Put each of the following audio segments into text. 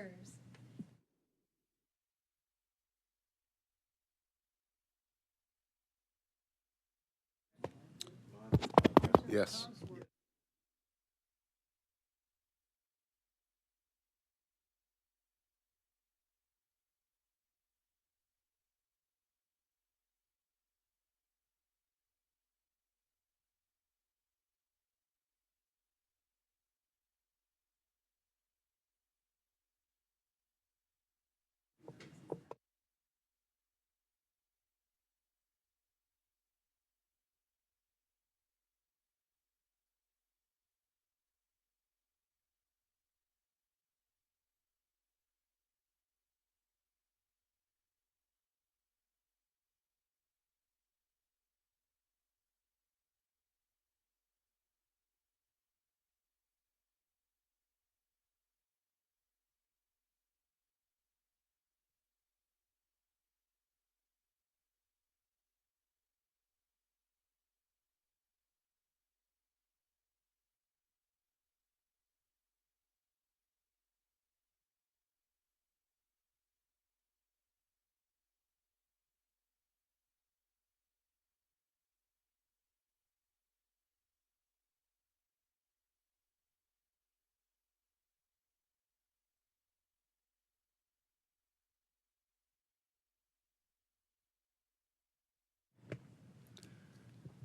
Commissioners. Yes.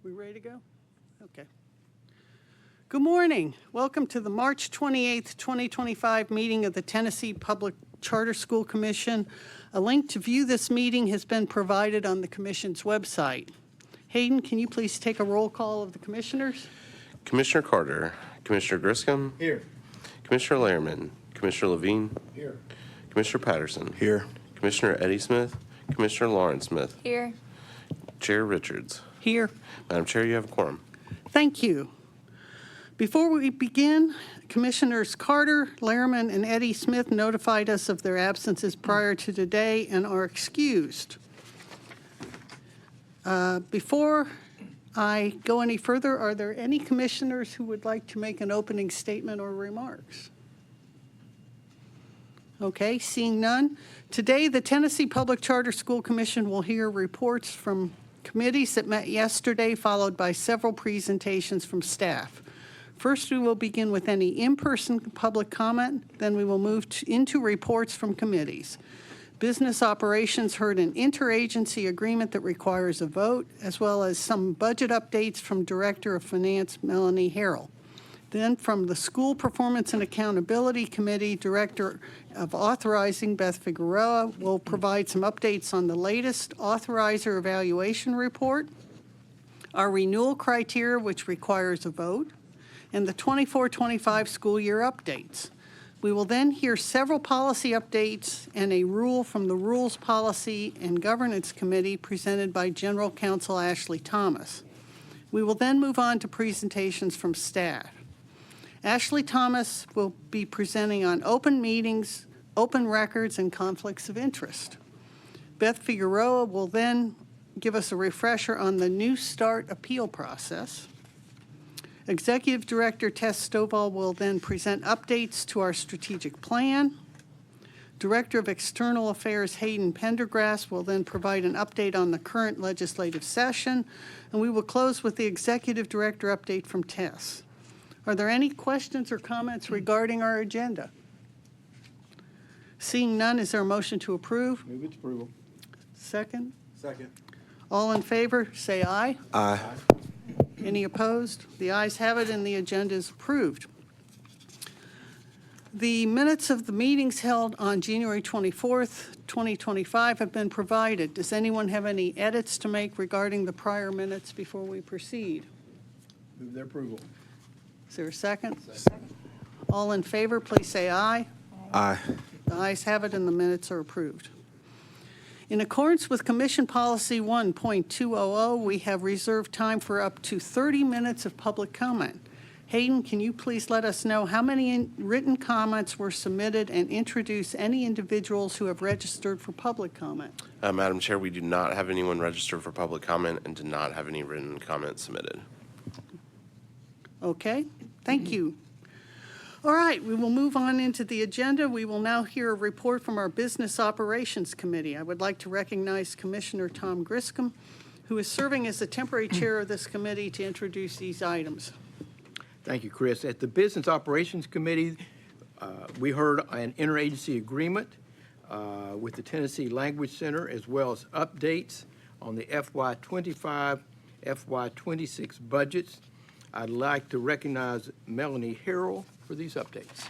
We ready to go? Okay. Good morning. Welcome to the March 28th, 2025 meeting of the Tennessee Public Charter School Commission. A link to view this meeting has been provided on the Commission's website. Hayden, can you please take a roll call of the commissioners? Commissioner Carter, Commissioner Griscom. Here. Commissioner Lehrman, Commissioner Levine, Here. Commissioner Patterson. Here. Commissioner Eddie Smith, Commissioner Lawrence Smith, Here. Chair Richards. Here. Madam Chair, you have a quorum. Thank you. Before we begin, Commissioners Carter, Lehrman, and Eddie Smith notified us of their absences prior to today and are excused. Before I go any further, are there any commissioners who would like to make an opening statement or remarks? Okay, seeing none. Today, the Tennessee Public Charter School Commission will hear reports from committees that met yesterday, followed by several presentations from staff. First, we will begin with any in-person public comment, then we will move into reports from committees. Business operations heard an interagency agreement that requires a vote, as well as some budget updates from Director of Finance Melanie Harrell. Then from the School Performance and Accountability Committee, Director of Authorizing Beth Figueroa will provide some updates on the latest authorizer evaluation report, our renewal criteria, which requires a vote, and the 24-25 school year updates. We will then hear several policy updates and a rule from the Rules Policy and Governance Committee presented by General Counsel Ashley Thomas. We will then move on to presentations from staff. Ashley Thomas will be presenting on open meetings, open records, and conflicts of interest. Beth Figueroa will then give us a refresher on the New Start appeal process. Executive Director Tess Stovall will then present updates to our strategic plan. Director of External Affairs Hayden Pendergrass will then provide an update on the current legislative session, and we will close with the Executive Director update from Tess. Are there any questions or comments regarding our agenda? Seeing none, is there a motion to approve? Move its approval. Second? Second. All in favor, say aye. Aye. Any opposed? The ayes have it, and the agenda is approved. The minutes of the meetings held on January 24th, 2025 have been provided. Does anyone have any edits to make regarding the prior minutes before we proceed? Move their approval. Is there a second? Second. All in favor, please say aye. Aye. The ayes have it, and the minutes are approved. In accordance with Commission Policy 1.200, we have reserved time for up to 30 minutes of public comment. Hayden, can you please let us know how many written comments were submitted and introduce any individuals who have registered for public comment? Madam Chair, we do not have anyone registered for public comment and do not have any written comments submitted. Okay, thank you. All right, we will move on into the agenda. We will now hear a report from our Business Operations Committee. I would like to recognize Commissioner Tom Griscom, who is serving as the temporary chair of this committee, to introduce these items. Thank you, Chris. At the Business Operations Committee, we heard an interagency agreement with the Tennessee Language Center, as well as updates on the FY25, FY26 budgets. I'd like to recognize Melanie Harrell for these updates.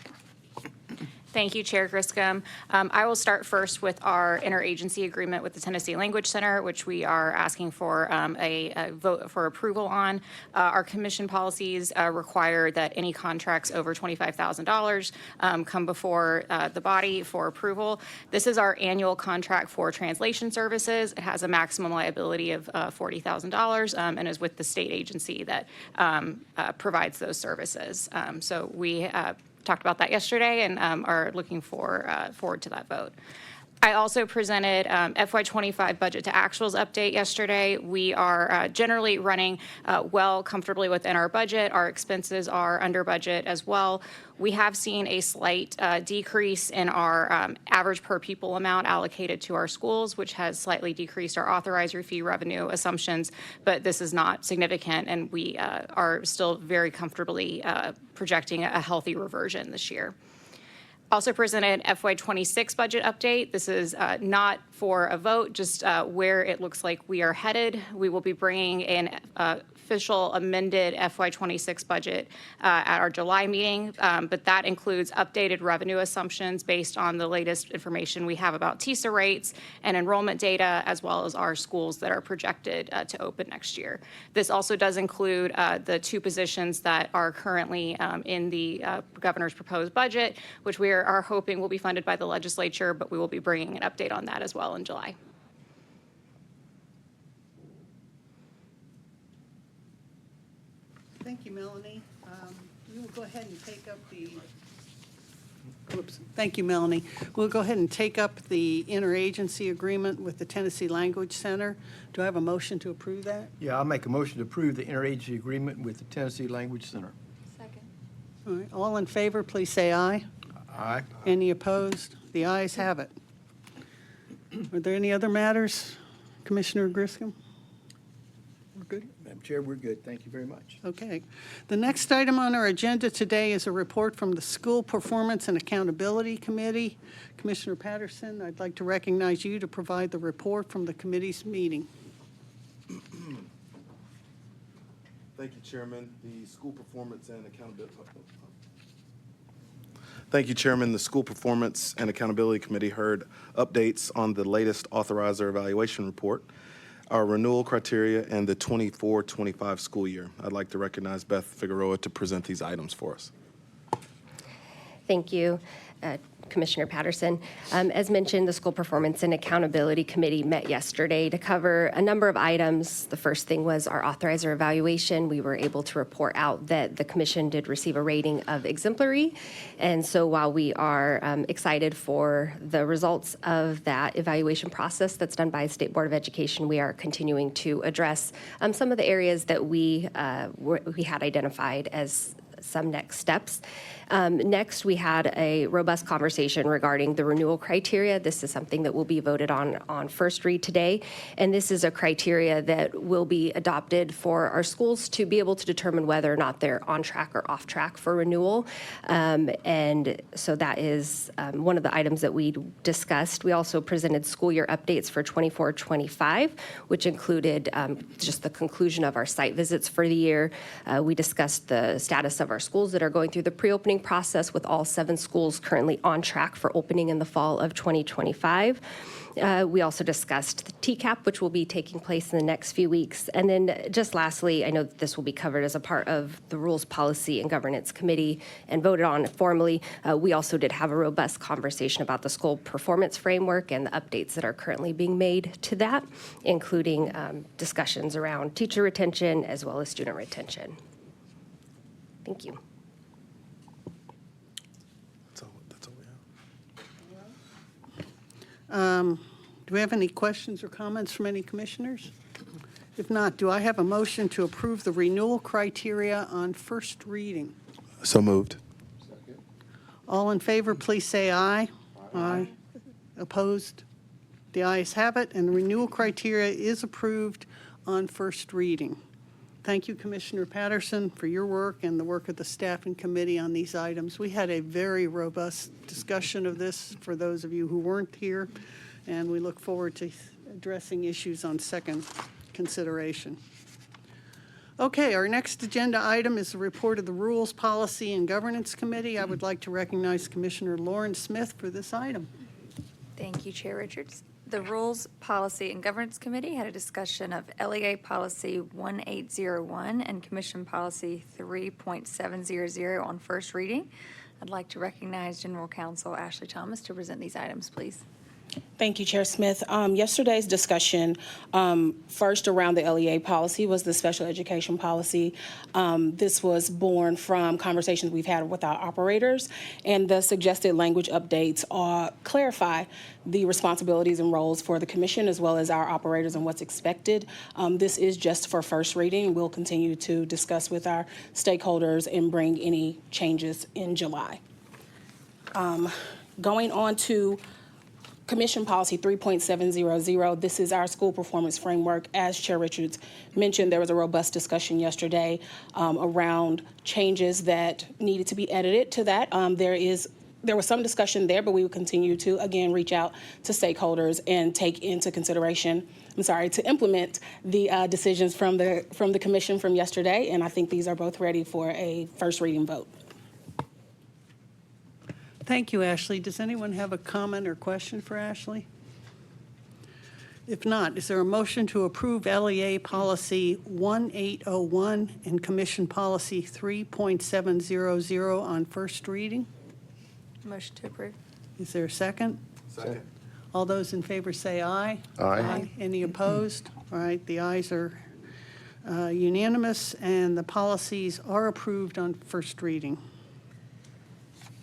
Thank you, Chair Griscom. I will start first with our interagency agreement with the Tennessee Language Center, which we are asking for a vote for approval on. Our commission policies require that any contracts over $25,000 come before the body for approval. This is our annual contract for translation services. It has a maximum liability of $40,000 and is with the state agency that provides those services. So we talked about that yesterday and are looking forward to that vote. I also presented FY25 budget to actuals update yesterday. We are generally running comfortably within our budget. Our expenses are under budget as well. We have seen a slight decrease in our average per pupil amount allocated to our schools, which has slightly decreased our authorizer fee revenue assumptions, but this is not significant, and we are still very comfortably projecting a healthy reversion this year. Also presented FY26 budget update. This is not for a vote, just where it looks like we are headed. We will be bringing an official amended FY26 budget at our July meeting, but that includes updated revenue assumptions based on the latest information we have about TISA rates and enrollment data, as well as our schools that are projected to open next year. This also does include the 2 positions that are currently in the governor's proposed budget, which we are hoping will be funded by the legislature, but we will be bringing an update on that as well in July. Thank you, Melanie. We will go ahead and take up the, thank you, Melanie. We'll go ahead and take up the interagency agreement with the Tennessee Language Center. Do I have a motion to approve that? Yeah, I'll make a motion to approve the interagency agreement with the Tennessee Language Center. Second. All right, all in favor, please say aye. Aye. Any opposed? The ayes have it. Are there any other matters, Commissioner Griscom? We're good? Madam Chair, we're good. Thank you very much. Okay. The next item on our agenda today is a report from the School Performance and Accountability Committee. Commissioner Patterson, I'd like to recognize you to provide the report from the committee's meeting. Thank you, Chairman. The School Performance and Accountability. Thank you, Chairman. The School Performance and Accountability Committee heard updates on the latest authorizer evaluation report, our renewal criteria, and the 24-25 school year. I'd like to recognize Beth Figueroa to present these items for us. Thank you, Commissioner Patterson. As mentioned, the School Performance and Accountability Committee met yesterday to cover a number of items. The first thing was our authorizer evaluation. We were able to report out that the Commission did receive a rating of exemplary. And so while we are excited for the results of that evaluation process that's done by the State Board of Education, we are continuing to address some of the areas that we had identified as some next steps. Next, we had a robust conversation regarding the renewal criteria. This is something that will be voted on first read today, and this is a criteria that will be adopted for our schools to be able to determine whether or not they're on track or off track for renewal. And so that is one of the items that we discussed. We also presented school year updates for 24-25, which included just the conclusion of our site visits for the year. We discussed the status of our schools that are going through the pre-opening process, with all 7 schools currently on track for opening in the fall of 2025. We also discussed the TCAP, which will be taking place in the next few weeks. And then just lastly, I know that this will be covered as a part of the Rules, Policy, and Governance Committee and voted on formally. We also did have a robust conversation about the school performance framework and the updates that are currently being made to that, including discussions around teacher retention as well as student retention. Thank you. That's all we have. Do we have any questions or comments from any commissioners? If not, do I have a motion to approve the renewal criteria on first reading? So moved. All in favor, please say aye. Aye. Opposed? The ayes have it, and the renewal criteria is approved on first reading. Thank you, Commissioner Patterson, for your work and the work of the staff and committee on these items. We had a very robust discussion of this for those of you who weren't here, and we look forward to addressing issues on second consideration. Okay, our next agenda item is the report of the Rules, Policy, and Governance Committee. I would like to recognize Commissioner Lauren Smith for this item. Thank you, Chair Richards. The Rules, Policy, and Governance Committee had a discussion of LEA Policy 1801 and Commission Policy 3.700 on first reading. I'd like to recognize General Counsel Ashley Thomas to present these items, please. Thank you, Chair Smith. Yesterday's discussion, first around the LEA policy, was the special education policy. This was born from conversations we've had with our operators, and the suggested language updates clarify the responsibilities and roles for the commission as well as our operators and what's expected. This is just for first reading. We'll continue to discuss with our stakeholders and bring any changes in July. Going on to Commission Policy 3.700, this is our school performance framework. As Chair Richards mentioned, there was a robust discussion yesterday around changes that needed to be edited to that. There was some discussion there, but we will continue to, again, reach out to stakeholders and take into consideration, to implement the decisions from the commission from yesterday, and I think these are both ready for a first reading vote. Thank you, Ashley. Does anyone have a comment or question for Ashley? If not, is there a motion to approve LEA Policy 1801 and Commission Policy 3.700 on first reading? Motion to approve. Is there a second? Second. All those in favor say aye. Aye. Any opposed? All right, the ayes are unanimous, and the policies are approved on first reading.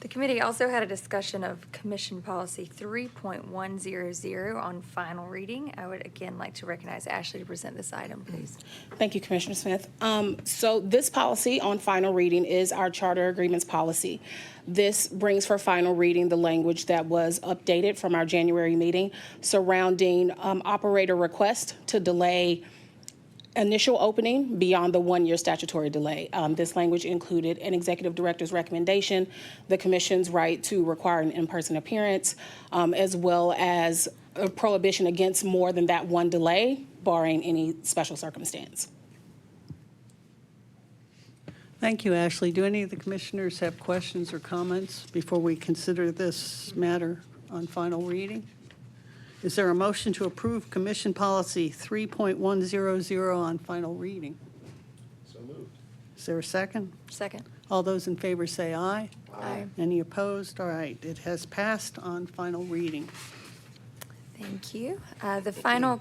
The committee also had a discussion of Commission Policy 3.100 on final reading. I would again like to recognize Ashley to present this item, please. Thank you, Commissioner Smith. So this policy on final reading is our charter agreements policy. This brings for final reading the language that was updated from our January meeting surrounding operator request to delay initial opening beyond the 1-year statutory delay. This language included an executive director's recommendation, the commission's right to require an in-person appearance, as well as a prohibition against more than that one delay, barring any special circumstance. Thank you, Ashley. Do any of the commissioners have questions or comments before we consider this matter on final reading? Is there a motion to approve Commission Policy 3.100 on final reading? So moved. Is there a second? Second. All those in favor say aye. Aye. Any opposed? All right, it has passed on final reading. Thank you. The final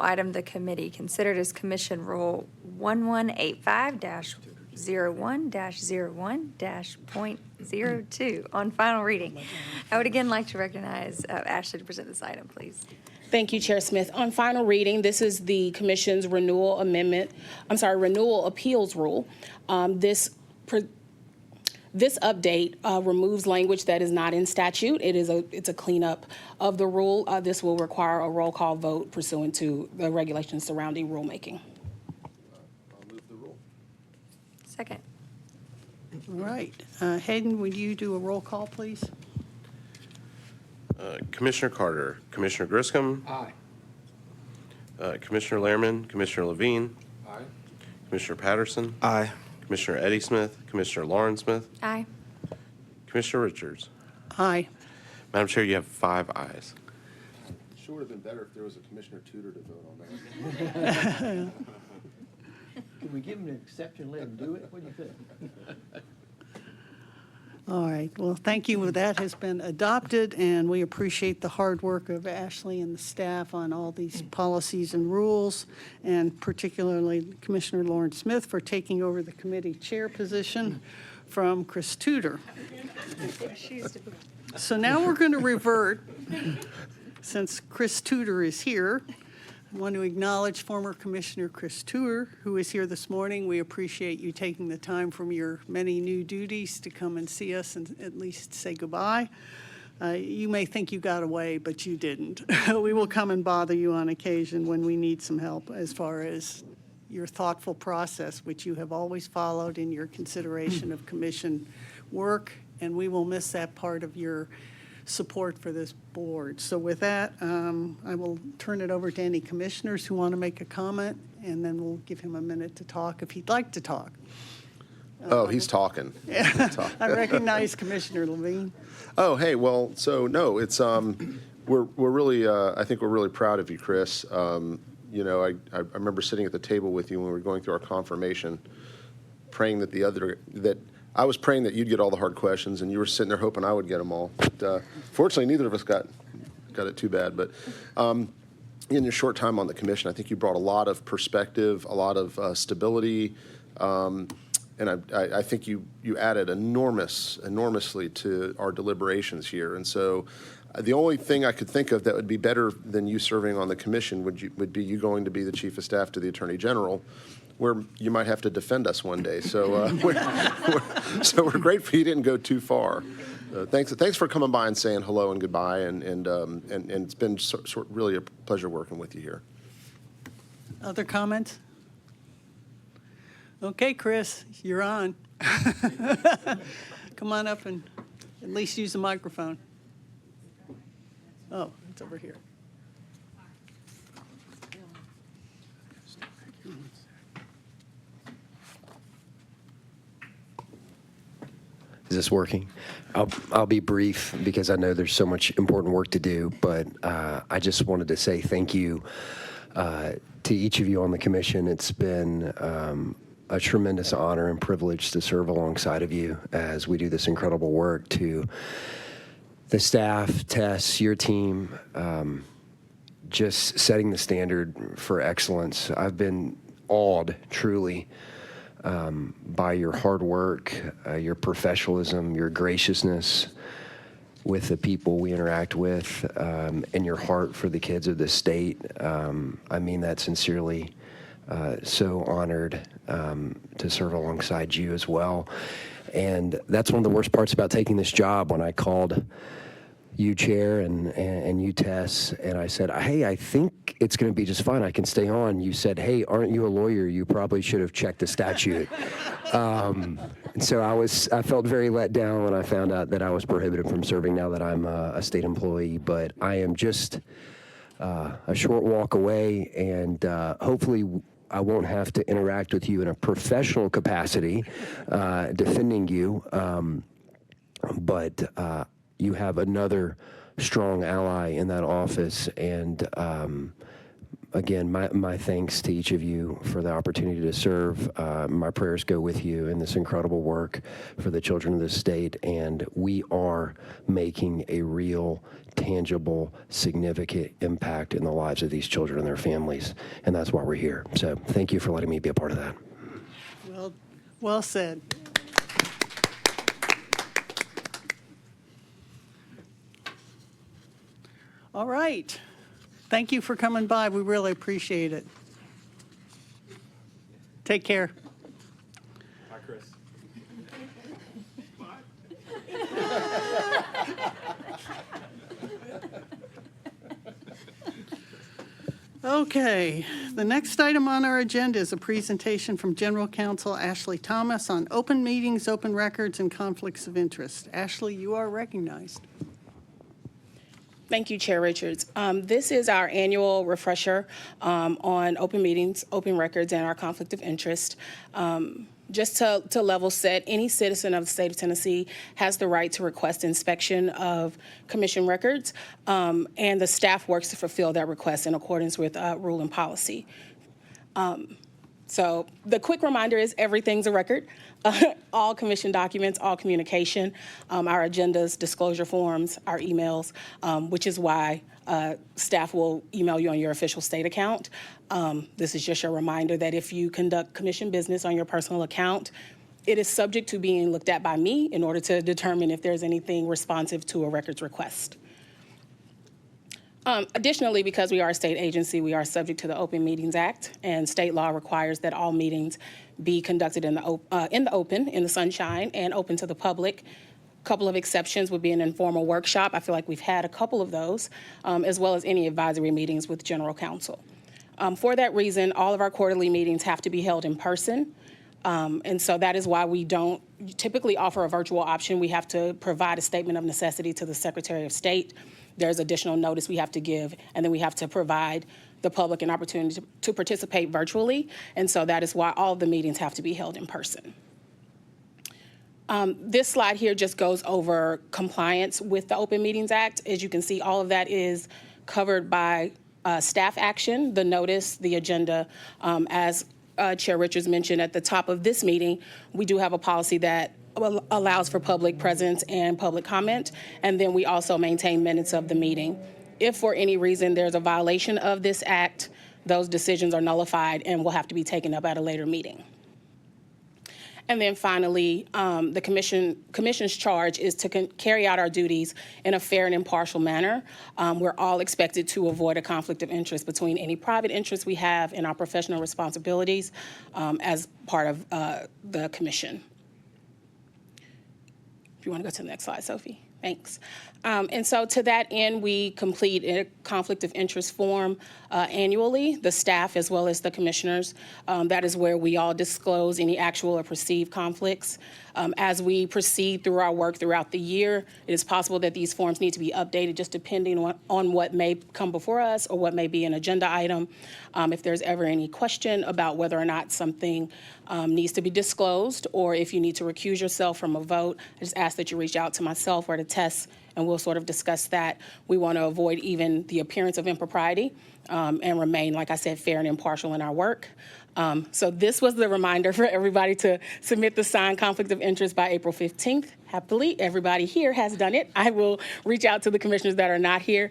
item the committee considered is Commission Rule 1185-01-01-.02 on final reading. I would again like to recognize Ashley to present this item, please. Thank you, Chair Smith. On final reading, this is the Commission's renewal appeals rule. This update removes language that is not in statute. It's a cleanup of the rule. This will require a roll call vote pursuant to the regulations surrounding rulemaking. I'll move the rule. Second. All right. Hayden, would you do a roll call, please? Commissioner Carter, Commissioner Griscom, Aye. Commissioner Lehrman, Commissioner Levine, Aye. Commissioner Patterson, Aye. Commissioner Eddie Smith, Commissioner Lauren Smith, Aye. Commissioner Richards. Aye. Madam Chair, you have 5 ayes. Sure would have been better if there was a Commissioner Tudor to vote on that. Can we give him an exception, let him do it? What do you think? All right. Well, thank you. That has been adopted, and we appreciate the hard work of Ashley and the staff on all these policies and rules, and particularly Commissioner Lauren Smith for taking over the committee chair position from Chris Tudor. So now we're going to revert, since Chris Tudor is here, I want to acknowledge former Commissioner Chris Tour, who is here this morning. We appreciate you taking the time from your many new duties to come and see us and at least say goodbye. You may think you got away, but you didn't. We will come and bother you on occasion when we need some help as far as your thoughtful process, which you have always followed in your consideration of commission work, and we will miss that part of your support for this board. So with that, I will turn it over to any commissioners who want to make a comment, and then we'll give him a minute to talk if he'd like to talk. Oh, he's talking. I recognize Commissioner Levine. Oh, hey, well, so no, it's, we're really, I think we're really proud of you, Chris. You know, I remember sitting at the table with you when we were going through our confirmation, praying that I was praying that you'd get all the hard questions, and you were sitting there hoping I would get them all. But fortunately, neither of us got it too bad. But in your short time on the commission, I think you brought a lot of perspective, a lot of stability, and I think you added enormously to our deliberations here. And so the only thing I could think of that would be better than you serving on the commission would be you going to be the chief of staff to the attorney general, where you might have to defend us one day. So so we're grateful you didn't go too far. Thanks for coming by and saying hello and goodbye, and it's been really a pleasure working with you here. Other comments? Okay, Chris, you're on. Come on up and at least use the microphone. Oh, it's over here. Is this working? I'll be brief because I know there's so much important work to do, but I just wanted to say thank you to each of you on the commission. It's been a tremendous honor and privilege to serve alongside of you as we do this incredible work. To the staff, Tess, your team, just setting the standard for excellence. I've been awed, truly, by your hard work, your professionalism, your graciousness with the people we interact with, and your heart for the kids of this state. I mean that sincerely. So honored to serve alongside you as well. And that's one of the worst parts about taking this job. When I called you, Chair, and you, Tess, and I said, hey, I think it's going to be just fine. I can stay on. You said, hey, aren't you a lawyer? You probably should have checked the statute. So I felt very let down when I found out that I was prohibited from serving now that I'm a state employee. But I am just a short walk away, and hopefully I won't have to interact with you in a professional capacity defending you. But you have another strong ally in that office. And again, my thanks to each of you for the opportunity to serve. My prayers go with you in this incredible work for the children of this state. And we are making a real, tangible, significant impact in the lives of these children and their families. And that's why we're here. So thank you for letting me be a part of that. Well said. All right. Thank you for coming by. We really appreciate it. Take care. Hi, Chris. Okay, the next item on our agenda is a presentation from General Counsel Ashley Thomas on open meetings, open records, and conflicts of interest. Ashley, you are recognized. Thank you, Chair Richards. This is our annual refresher on open meetings, open records, and our conflict of interest. Just to level set, any citizen of the state of Tennessee has the right to request inspection of commission records, and the staff works to fulfill that request in accordance with rule and policy. So the quick reminder is everything's a record. All commission documents, all communication, our agendas, disclosure forms, our emails, which is why staff will email you on your official state account. This is just a reminder that if you conduct commission business on your personal account, it is subject to being looked at by me in order to determine if there's anything responsive to a records request. Additionally, because we are a state agency, we are subject to the Open Meetings Act, and state law requires that all meetings be conducted in the open, in the sunshine, and open to the public. A couple of exceptions would be an informal workshop. I feel like we've had a couple of those, as well as any advisory meetings with general counsel. For that reason, all of our quarterly meetings have to be held in person. And so that is why we don't typically offer a virtual option. We have to provide a statement of necessity to the Secretary of State. There's additional notice we have to give, and then we have to provide the public an opportunity to participate virtually. And so that is why all of the meetings have to be held in person. This slide here just goes over compliance with the Open Meetings Act. As you can see, all of that is covered by staff action, the notice, the agenda. As Chair Richards mentioned at the top of this meeting, we do have a policy that allows for public presence and public comment, and then we also maintain minutes of the meeting. If for any reason there's a violation of this act, those decisions are nullified and will have to be taken up at a later meeting. And then finally, the commission's charge is to carry out our duties in a fair and impartial manner. We're all expected to avoid a conflict of interest between any private interests we have and our professional responsibilities as part of the commission. If you want to go to the next slide, Sophie. Thanks. And so to that end, we complete a conflict of interest form annually, the staff as well as the commissioners. That is where we all disclose any actual or perceived conflicts. As we proceed through our work throughout the year, it is possible that these forms need to be updated just depending on what may come before us or what may be an agenda item. If there's ever any question about whether or not something needs to be disclosed, or if you need to recuse yourself from a vote, I just ask that you reach out to myself or to Tess, and we'll sort of discuss that. We want to avoid even the appearance of impropriety and remain, like I said, fair and impartial in our work. So this was the reminder for everybody to submit the signed conflict of interest by April 15th. Happily, everybody here has done it. I will reach out to the commissioners that are not here.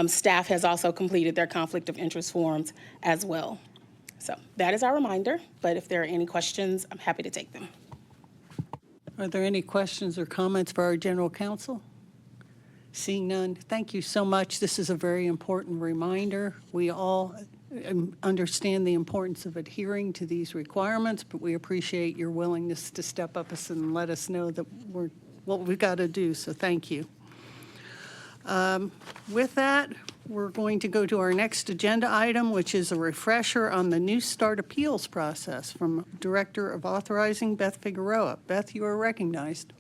Staff has also completed their conflict of interest forms as well. So that is our reminder, but if there are any questions, I'm happy to take them. Are there any questions or comments for our general counsel? Seeing none, thank you so much. This is a very important reminder. We all understand the importance of adhering to these requirements, but we appreciate your willingness to step up and let us know that we're what we've got to do, so thank you. With that, we're going to go to our next agenda item, which is a refresher on the New Start appeals process from Director of Authorizing, Beth Figueroa. Beth, you are recognized.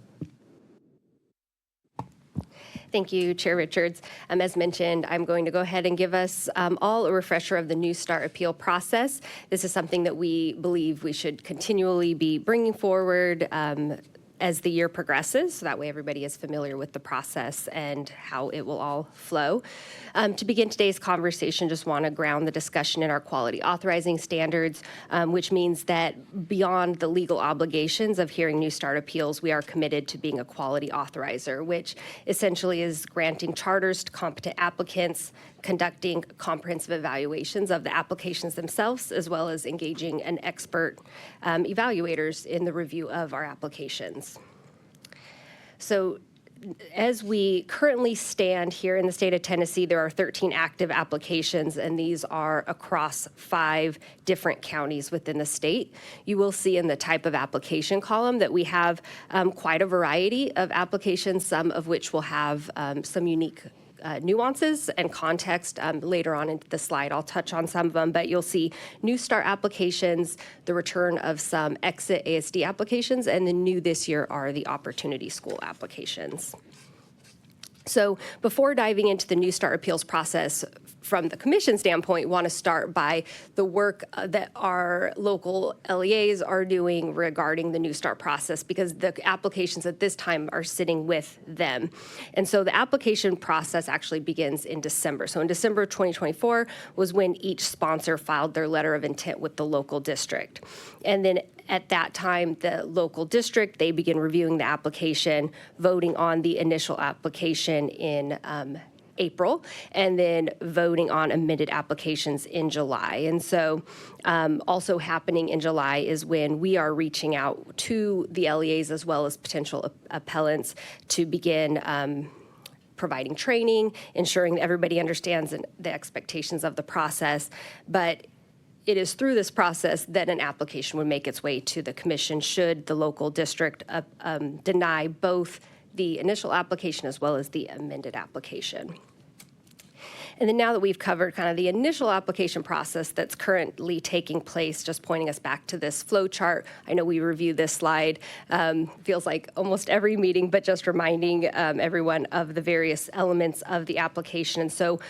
Thank you, Chair Richards. As mentioned, I'm going to go ahead and give us all a refresher of the New Start appeal process. This is something that we believe we should continually be bringing forward as the year progresses, so that way everybody is familiar with the process and how it will all flow. To begin today's conversation, just want to ground the discussion in our quality authorizing standards, which means that beyond the legal obligations of hearing New Start appeals, we are committed to being a quality authorizer, which essentially is granting charters to competent applicants, conducting comprehensive evaluations of the applications themselves, as well as engaging an expert evaluators in the review of our applications. So as we currently stand here in the state of Tennessee, there are 13 active applications, and these are across 5 different counties within the state. You will see in the type of application column that we have quite a variety of applications, some of which will have some unique nuances and context. Later on in the slide, I'll touch on some of them, but you'll see New Start applications, the return of some Exit ASD applications, and then new this year are the Opportunity School applications. So before diving into the New Start appeals process, from the commission standpoint, want to start by the work that our local LEAs are doing regarding the New Start process, because the applications at this time are sitting with them. And so the application process actually begins in December. So in December 2024 was when each sponsor filed their letter of intent with the local district. And then at that time, the local district, they begin reviewing the application, voting on the initial application in April, and then voting on amended applications in July. And so also happening in July is when we are reaching out to the LEAs as well as potential appellants to begin providing training, ensuring that everybody understands the expectations of the process. But it is through this process that an application would make its way to the commission should the local district deny both the initial application as well as the amended application. And then now that we've covered kind of the initial application process that's currently taking place, just pointing us back to this flow chart. I know we reviewed this slide, feels like almost every meeting, but just reminding everyone of the various elements of the application. And so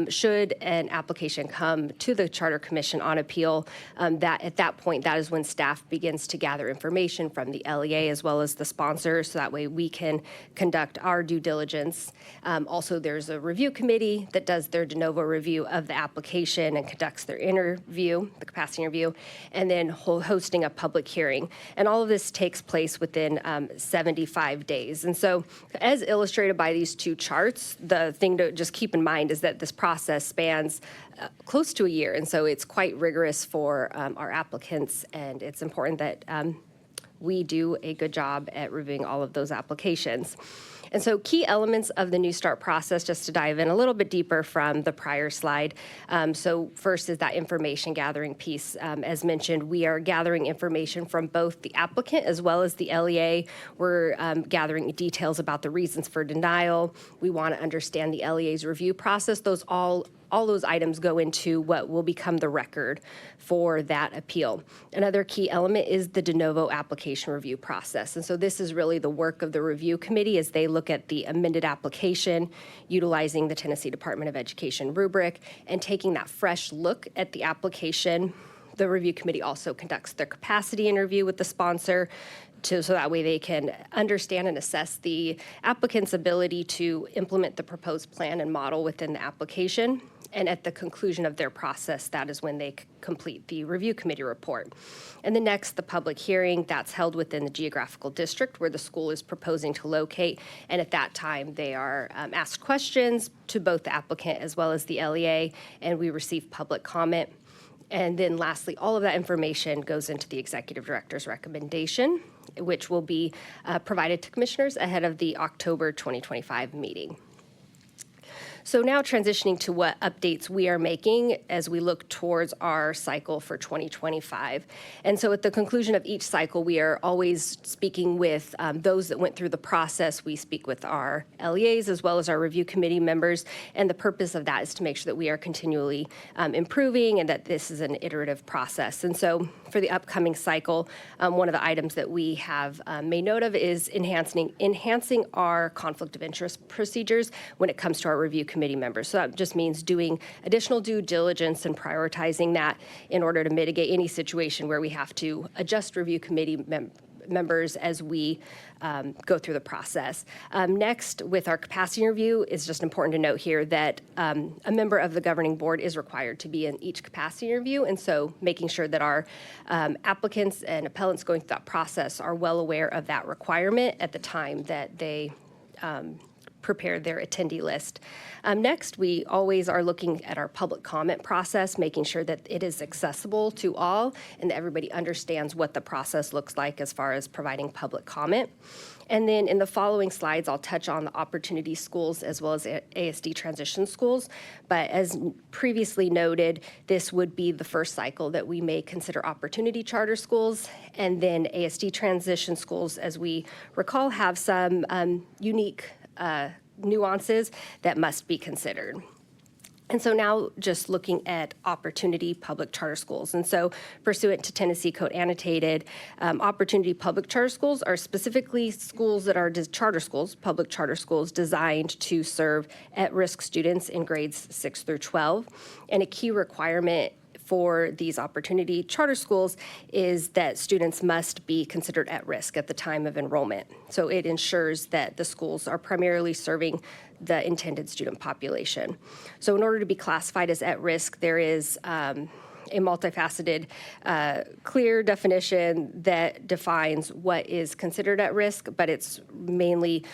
should an application come to the Charter Commission on appeal, that at that point, that is when staff begins to gather information from the LEA as well as the sponsor, so that way we can conduct our due diligence. Also, there's a review committee that does their de novo review of the application and conducts their interview, the capacity interview, and then hosting a public hearing. And all of this takes place within 75 days. And so as illustrated by these two charts, the thing to just keep in mind is that this process spans close to a year. And so it's quite rigorous for our applicants, and it's important that we do a good job at reviewing all of those applications. And so key elements of the New Start process, just to dive in a little bit deeper from the prior slide. So first is that information gathering piece. As mentioned, we are gathering information from both the applicant as well as the LEA. We're gathering details about the reasons for denial. We want to understand the LEA's review process. All those items go into what will become the record for that appeal. Another key element is the de novo application review process. And so this is really the work of the review committee as they look at the amended application, utilizing the Tennessee Department of Education rubric, and taking that fresh look at the application. The review committee also conducts their capacity interview with the sponsor so that way they can understand and assess the applicant's ability to implement the proposed plan and model within the application. And at the conclusion of their process, that is when they complete the review committee report. And the next, the public hearing, that's held within the geographical district where the school is proposing to locate. And at that time, they are asked questions to both the applicant as well as the LEA, and we receive public comment. And then lastly, all of that information goes into the executive director's recommendation, which will be provided to commissioners ahead of the October 2025 meeting. So now transitioning to what updates we are making as we look towards our cycle for 2025. And so at the conclusion of each cycle, we are always speaking with those that went through the process. We speak with our LEAs as well as our review committee members. And the purpose of that is to make sure that we are continually improving and that this is an iterative process. And so for the upcoming cycle, one of the items that we have made note of is enhancing our conflict of interest procedures when it comes to our review committee members. So that just means doing additional due diligence and prioritizing that in order to mitigate any situation where we have to adjust review committee members as we go through the process. Next, with our capacity review, it's just important to note here that a member of the governing board is required to be in each capacity review, and so making sure that our applicants and appellants going through that process are well aware of that requirement at the time that they prepare their attendee list. Next, we always are looking at our public comment process, making sure that it is accessible to all and that everybody understands what the process looks like as far as providing public comment. And then in the following slides, I'll touch on the opportunity schools as well as ASD transition schools. But as previously noted, this would be the first cycle that we may consider opportunity charter schools. And then ASD transition schools, as we recall, have some unique nuances that must be considered. And so now just looking at opportunity public charter schools. And so pursuant to Tennessee Code Annotated, opportunity public charter schools are specifically schools that are charter schools, public charter schools designed to serve at-risk students in grades 6 through 12. And a key requirement for these opportunity charter schools is that students must be considered at risk at the time of enrollment. So it ensures that the schools are primarily serving the intended student population. So in order to be classified as at risk, there is a multifaceted, clear definition that defines what is considered at risk, but it's mainly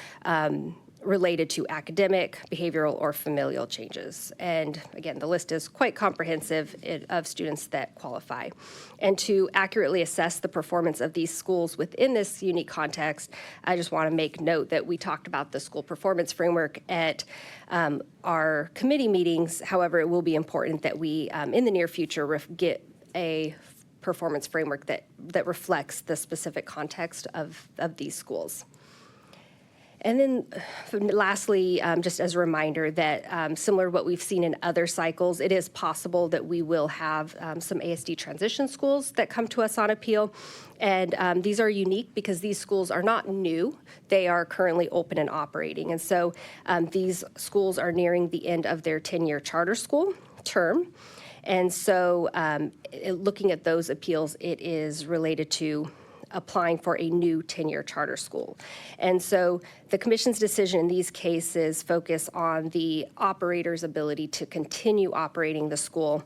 related to academic, behavioral, or familial changes. And again, the list is quite comprehensive of students that qualify. And to accurately assess the performance of these schools within this unique context, I just want to make note that we talked about the school performance framework at our committee meetings. However, it will be important that we, in the near future, get a performance framework that reflects the specific context of these schools. And then lastly, just as a reminder that similar to what we've seen in other cycles, it is possible that we will have some ASD transition schools that come to us on appeal. And these are unique because these schools are not new. They are currently open and operating. And so these schools are nearing the end of their 10-year charter school term. And so looking at those appeals, it is related to applying for a new 10-year charter school. And so the commission's decision in these cases focus on the operator's ability to continue operating the school.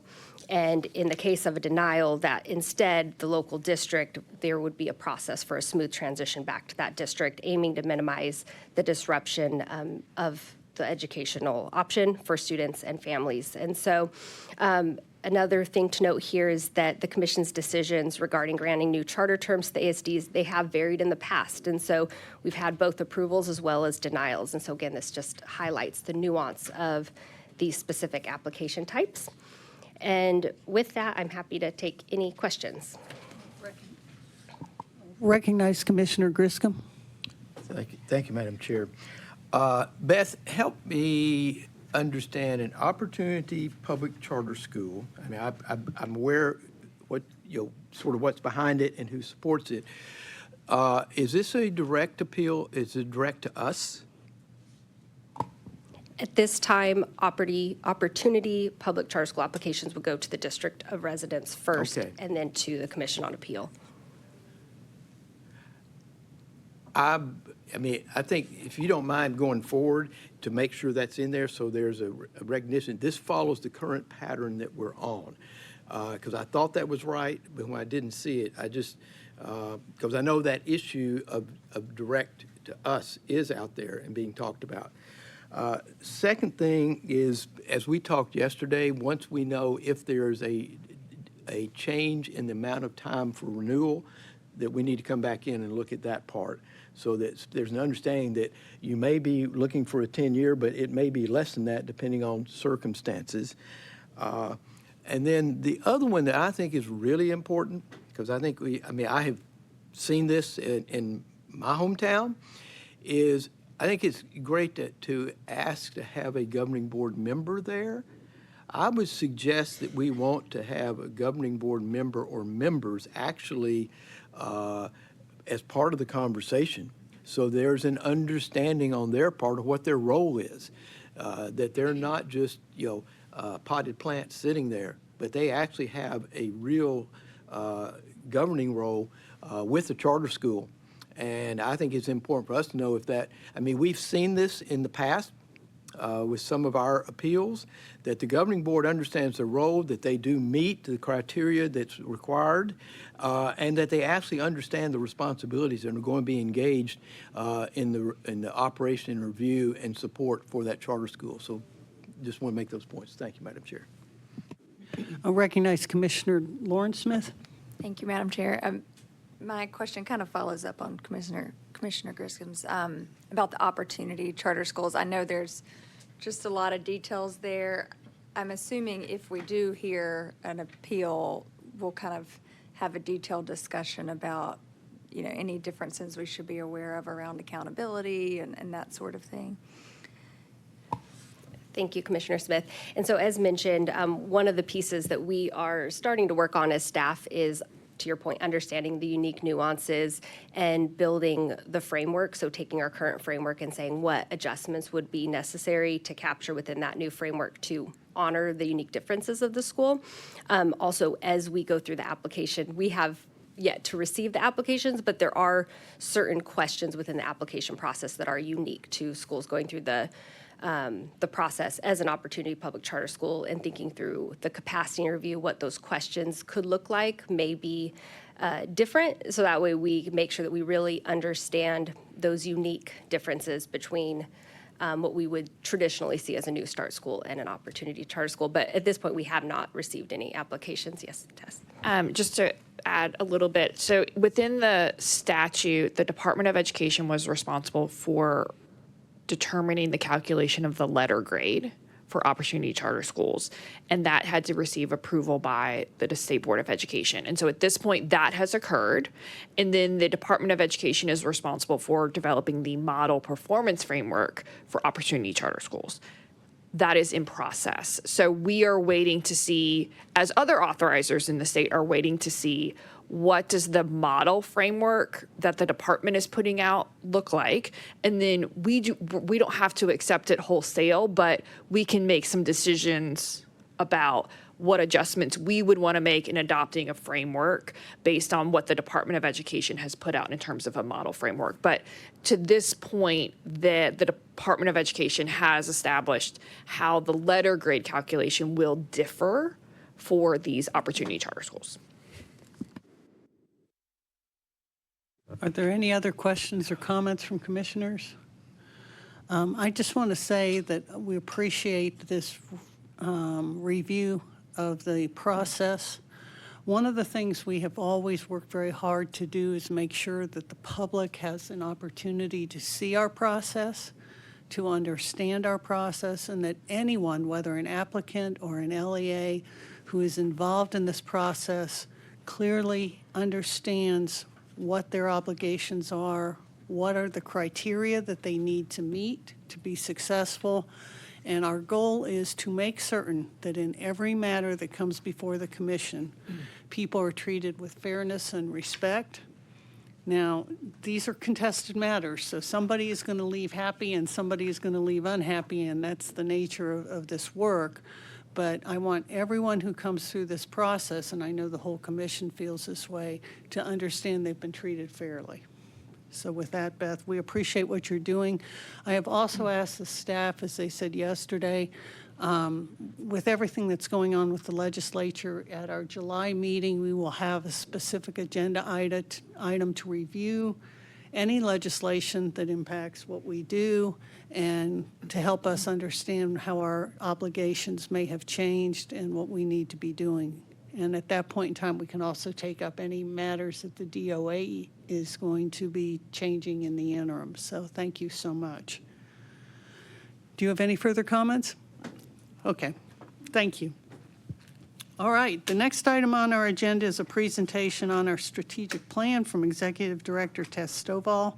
And in the case of a denial, that instead the local district, there would be a process for a smooth transition back to that district, aiming to minimize the disruption of the educational option for students and families. And so another thing to note here is that the commission's decisions regarding granting new charter terms to the ASDs, they have varied in the past. And so we've had both approvals as well as denials. And so again, this just highlights the nuance of these specific application types. And with that, I'm happy to take any questions. Recognize Commissioner Griscom. Thank you, Madam Chair. Beth, help me understand an Opportunity Public Charter School. I mean, I'm aware what, sort of what's behind it and who supports it. Is this a direct appeal? Is it direct to us? At this time, Opportunity Public Charter School applications would go to the District of Residence first, Okay. and then to the Commission on Appeal. I mean, I think if you don't mind going forward to make sure that's in there so there's a recognition, this follows the current pattern that we're on. Because I thought that was right, but when I didn't see it, I just, because I know that issue of direct to us is out there and being talked about. Second thing is, as we talked yesterday, once we know if there's a change in the amount of time for renewal, that we need to come back in and look at that part so that there's an understanding that you may be looking for a 10-year, but it may be less than that depending on circumstances. And then the other one that I think is really important, because I think I have seen this in my hometown, is I think it's great to ask to have a governing board member there. I would suggest that we want to have a governing board member or members actually as part of the conversation. So there's an understanding on their part of what their role is, that they're not just, potted plants sitting there, but they actually have a real governing role with the charter school. And I think it's important for us to know if that, we've seen this in the past with some of our appeals, that the governing board understands the role, that they do meet the criteria that's required, and that they actually understand the responsibilities and are going to be engaged in the operation and review and support for that charter school. So just want to make those points. Thank you, Madam Chair. I'll recognize Commissioner Lauren Smith. Thank you, Madam Chair. My question kind of follows up on Commissioner Griscom's about the Opportunity Charter Schools. I know there's just a lot of details there. I'm assuming if we do hear an appeal, we'll kind of have a detailed discussion about, any differences we should be aware of around accountability and that sort of thing. Thank you, Commissioner Smith. And so as mentioned, one of the pieces that we are starting to work on as staff is, to your point, understanding the unique nuances and building the framework. So taking our current framework and saying what adjustments would be necessary to capture within that new framework to honor the unique differences of the school. Also, as we go through the application, we have yet to receive the applications, but there are certain questions within the application process that are unique to schools going through the process as an Opportunity Public Charter School, and thinking through the capacity review, what those questions could look like may be different. So that way we make sure that we really understand those unique differences between what we would traditionally see as a New Start school and an Opportunity Charter School. But at this point, we have not received any applications. Yes, Tess? Just to add a little bit, so within the statute, the Department of Education was responsible for determining the calculation of the letter grade for Opportunity Charter Schools, and that had to receive approval by the State Board of Education. And so at this point, that has occurred, and then the Department of Education is responsible for developing the model performance framework for Opportunity Charter Schools. That is in process. So we are waiting to see, as other authorizers in the state are waiting to see, what does the model framework that the department is putting out look like? And then we don't have to accept it wholesale, but we can make some decisions about what adjustments we would want to make in adopting a framework based on what the Department of Education has put out in terms of a model framework. But to this point, the Department of Education has established how the letter grade calculation will differ for these Opportunity Charter Schools. Are there any other questions or comments from commissioners? I just want to say that we appreciate this review of the process. One of the things we have always worked very hard to do is make sure that the public has an opportunity to see our process, to understand our process, and that anyone, whether an applicant or an LEA who is involved in this process, clearly understands what their obligations are, what are the criteria that they need to meet to be successful. And our goal is to make certain that in every matter that comes before the commission, people are treated with fairness and respect. Now, these are contested matters, so somebody is going to leave happy and somebody is going to leave unhappy, and that's the nature of this work. But I want everyone who comes through this process, and I know the whole commission feels this way, to understand they've been treated fairly. So with that, Beth, we appreciate what you're doing. I have also asked the staff, as they said yesterday, with everything that's going on with the legislature, at our July meeting, we will have a specific agenda item to review any legislation that impacts what we do and to help us understand how our obligations may have changed and what we need to be doing. And at that point in time, we can also take up any matters that the DOA is going to be changing in the interim. So thank you so much. Do you have any further comments? Okay, thank you. All right, the next item on our agenda is a presentation on our strategic plan from Executive Director Tess Stovall.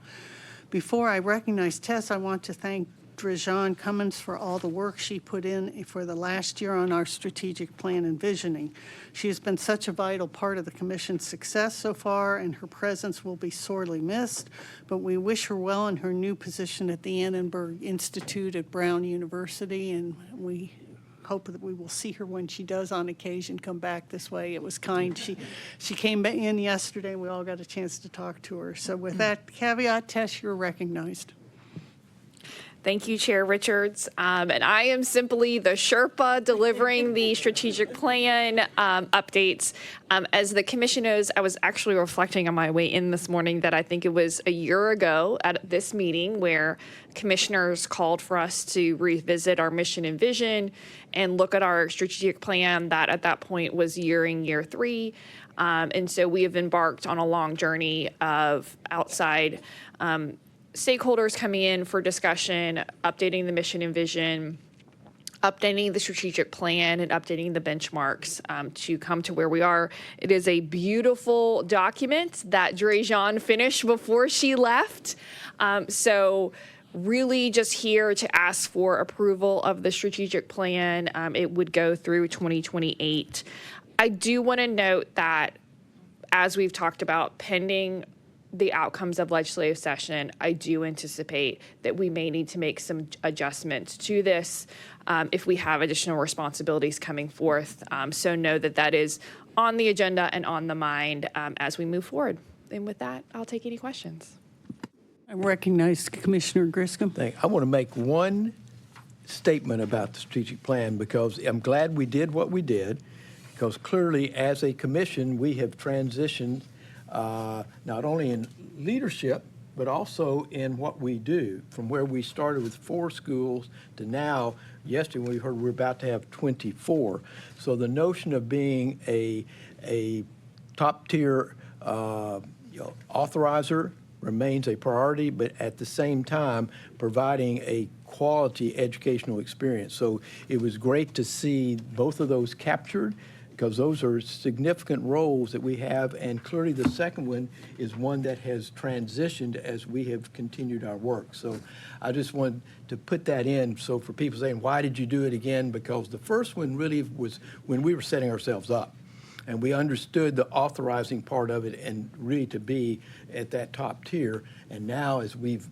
Before I recognize Tess, I want to thank Drejan Cummins for all the work she put in for the last year on our strategic plan and visioning. She has been such a vital part of the commission's success so far, and her presence will be sorely missed, but we wish her well in her new position at the Annenberg Institute at Brown University, and we hope that we will see her when she does on occasion come back this way. It was kind. She came in yesterday, and we all got a chance to talk to her. So with that caveat, Tess, you're recognized. Thank you, Chair Richards. And I am simply the Sherpa delivering the strategic plan updates. As the commission knows, I was actually reflecting on my way in this morning that I think it was a year ago at this meeting where commissioners called for us to revisit our mission and vision and look at our strategic plan that at that point was nearing year 3. And so we have embarked on a long journey of outside stakeholders coming in for discussion, updating the mission and vision, updating the strategic plan, and updating the benchmarks to come to where we are. It is a beautiful document that Drejan finished before she left. So really just here to ask for approval of the strategic plan. It would go through 2028. I do want to note that, as we've talked about, pending the outcomes of legislative session, I do anticipate that we may need to make some adjustments to this if we have additional responsibilities coming forth. So know that that is on the agenda and on the mind as we move forward. And with that, I'll take any questions. I recognize Commissioner Griscom. I want to make one statement about the strategic plan because I'm glad we did what we did, because clearly as a commission, we have transitioned not only in leadership, but also in what we do, from where we started with 4 schools to now, yesterday we heard we're about to have 24. So the notion of being a top-tier authorizer remains a priority, but at the same time, providing a quality educational experience. So it was great to see both of those captured, because those are significant roles that we have, and clearly the second one is one that has transitioned as we have continued our work. So I just wanted to put that in, so for people saying, why did you do it again? Because the first one really was when we were setting ourselves up, and we understood the authorizing part of it and really to be at that top tier. And now as we've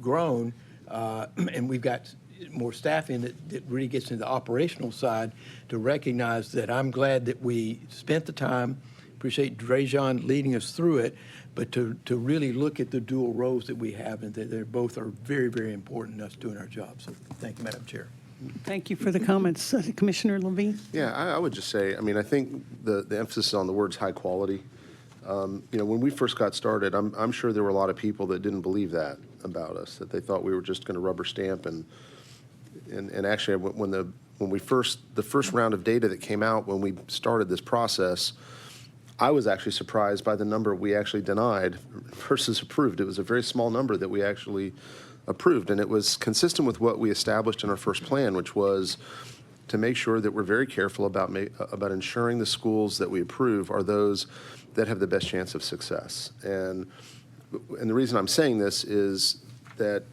grown and we've got more staff in that really gets into the operational side, to recognize that I'm glad that we spent the time, appreciate Drejon leading us through it, but to really look at the dual roles that we have, and that they both are very, very important in us doing our job. So thank you, Madam Chair. Thank you for the comments. Commissioner Levine? Yeah, I would just say, I mean, I think the emphasis on the words high quality. You know, when we first got started, I'm sure there were a lot of people that didn't believe that about us, that they thought we were just going to rubber stamp. And actually, when the first round of data that came out when we started this process, I was actually surprised by the number we actually denied versus approved. It was a very small number that we actually approved, and it was consistent with what we established in our first plan, which was to make sure that we're very careful about ensuring the schools that we approve are those that have the best chance of success. And the reason I'm saying this is that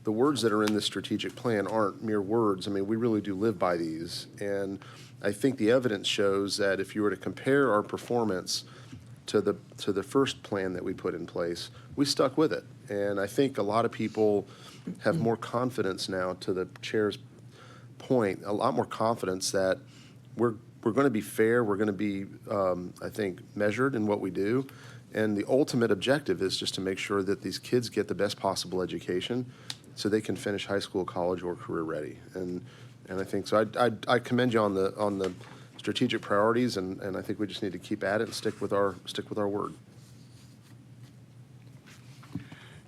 the words that are in this strategic plan aren't mere words. I mean, we really do live by these. And I think the evidence shows that if you were to compare our performance to the first plan that we put in place, we stuck with it. And I think a lot of people have more confidence now, to the chair's point, a lot more confidence that we're going to be fair, we're going to be, I think, measured in what we do. And the ultimate objective is just to make sure that these kids get the best possible education so they can finish high school, college, or career ready. And I think so. I commend you on the strategic priorities, and I think we just need to keep at it and stick with our word.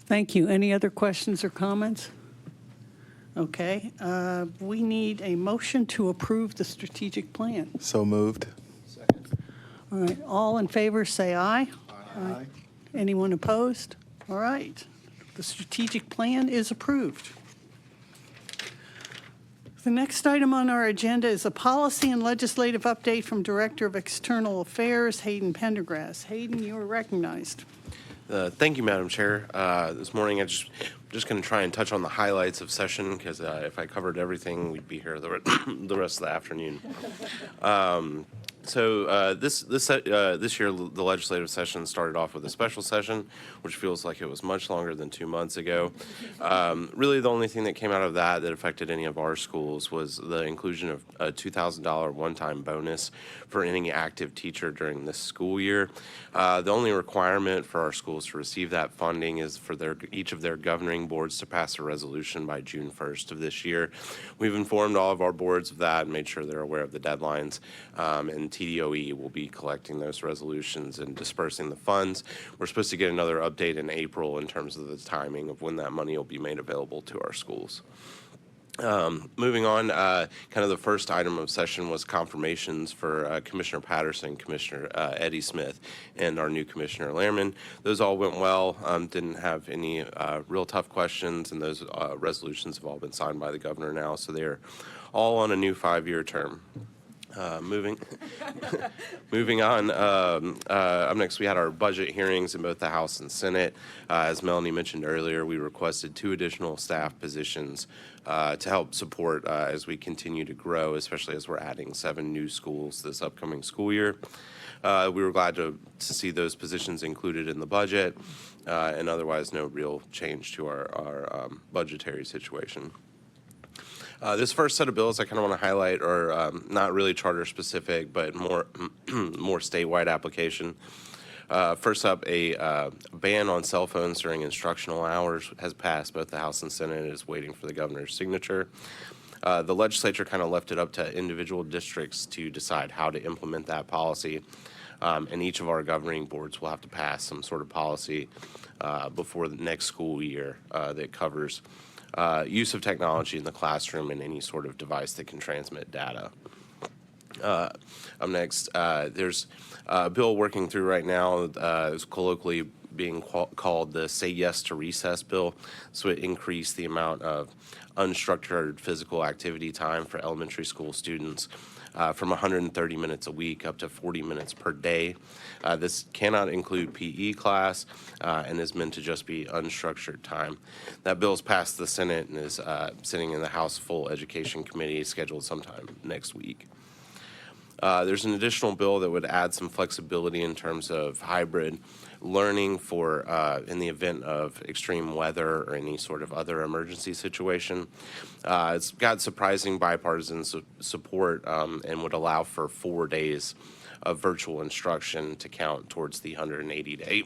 Thank you. Any other questions or comments? Okay. We need a motion to approve the strategic plan. So moved. All right. All in favor, say aye. Aye. Anyone opposed? All right. The strategic plan is approved. The next item on our agenda is a policy and legislative update from Director of External Affairs, Hayden Pendergrass. Hayden, you are recognized. Thank you, Madam Chair. This morning, I'm just going to try and touch on the highlights of session, because if I covered everything, we'd be here the rest of the afternoon. So this year, the legislative session started off with a special session, which feels like it was much longer than 2 months ago. Really, the only thing that came out of that affected any of our schools was the inclusion of a $2,000 one-time bonus for any active teacher during this school year. The only requirement for our schools to receive that funding is for each of their governing boards to pass a resolution by June 1st of this year. We've informed all of our boards of that and made sure they're aware of the deadlines, and TDOE will be collecting those resolutions and dispersing the funds. We're supposed to get another update in April in terms of the timing of when that money will be made available to our schools. Moving on, kind of the first item of session was confirmations for Commissioner Patterson, Commissioner Eddie Smith, and our new Commissioner Lehrman. Those all went well, didn't have any real tough questions, and those resolutions have all been signed by the governor now, so they're all on a new 5-year term. Moving on, up next we had our budget hearings in both the House and Senate. As Melanie mentioned earlier, we requested 2 additional staff positions to help support as we continue to grow, especially as we're adding 7 new schools this upcoming school year. We were glad to see those positions included in the budget, and otherwise no real change to our budgetary situation. This first set of bills I kind of want to highlight are not really charter specific, but more statewide application. First up, a ban on cell phones during instructional hours has passed both the House and Senate and is waiting for the governor's signature. The legislature kind of left it up to individual districts to decide how to implement that policy. and each of our governing boards will have to pass some sort of policy before the next school year that covers use of technology in the classroom and any sort of device that can transmit data. Up next, there's a bill working through right now, it's colloquially being called the Say Yes to Recess bill. So it increased the amount of unstructured physical activity time for elementary school students from 130 minutes a week up to 40 minutes per day. This cannot include PE class and is meant to just be unstructured time. That bill's passed the Senate and is sitting in the House Full Education Committee scheduled sometime next week. There's an additional bill that would add some flexibility in terms of hybrid learning for in the event of extreme weather or any sort of other emergency situation. It's got surprising bipartisan support and would allow for 4 days of virtual instruction to count towards the 180-day,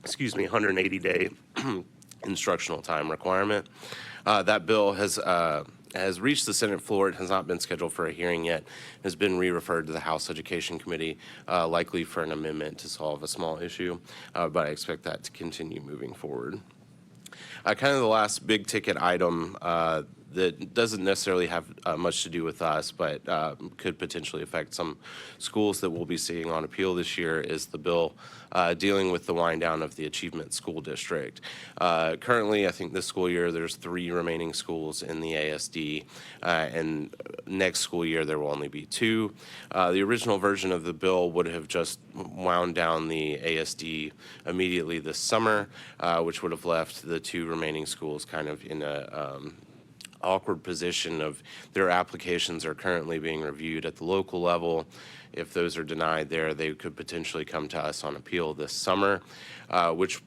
excuse me, 180-day instructional time requirement. That bill has reached the Senate floor. It has not been scheduled for a hearing yet. It has been re-referred to the House Education Committee, likely for an amendment to solve a small issue, but I expect that to continue moving forward. Kind of the last big ticket item that doesn't necessarily have much to do with us, but could potentially affect some schools that we'll be seeing on appeal this year is the bill dealing with the wind down of the Achievement School District. Currently, I think this school year there's 3 remaining schools in the ASD, and next school year there will only be 2. The original version of the bill would have just wound down the ASD immediately this summer, which would have left the 2 remaining schools kind of in a awkward position of their applications are currently being reviewed at the local level. If those are denied there, they could potentially come to us on appeal this summer, which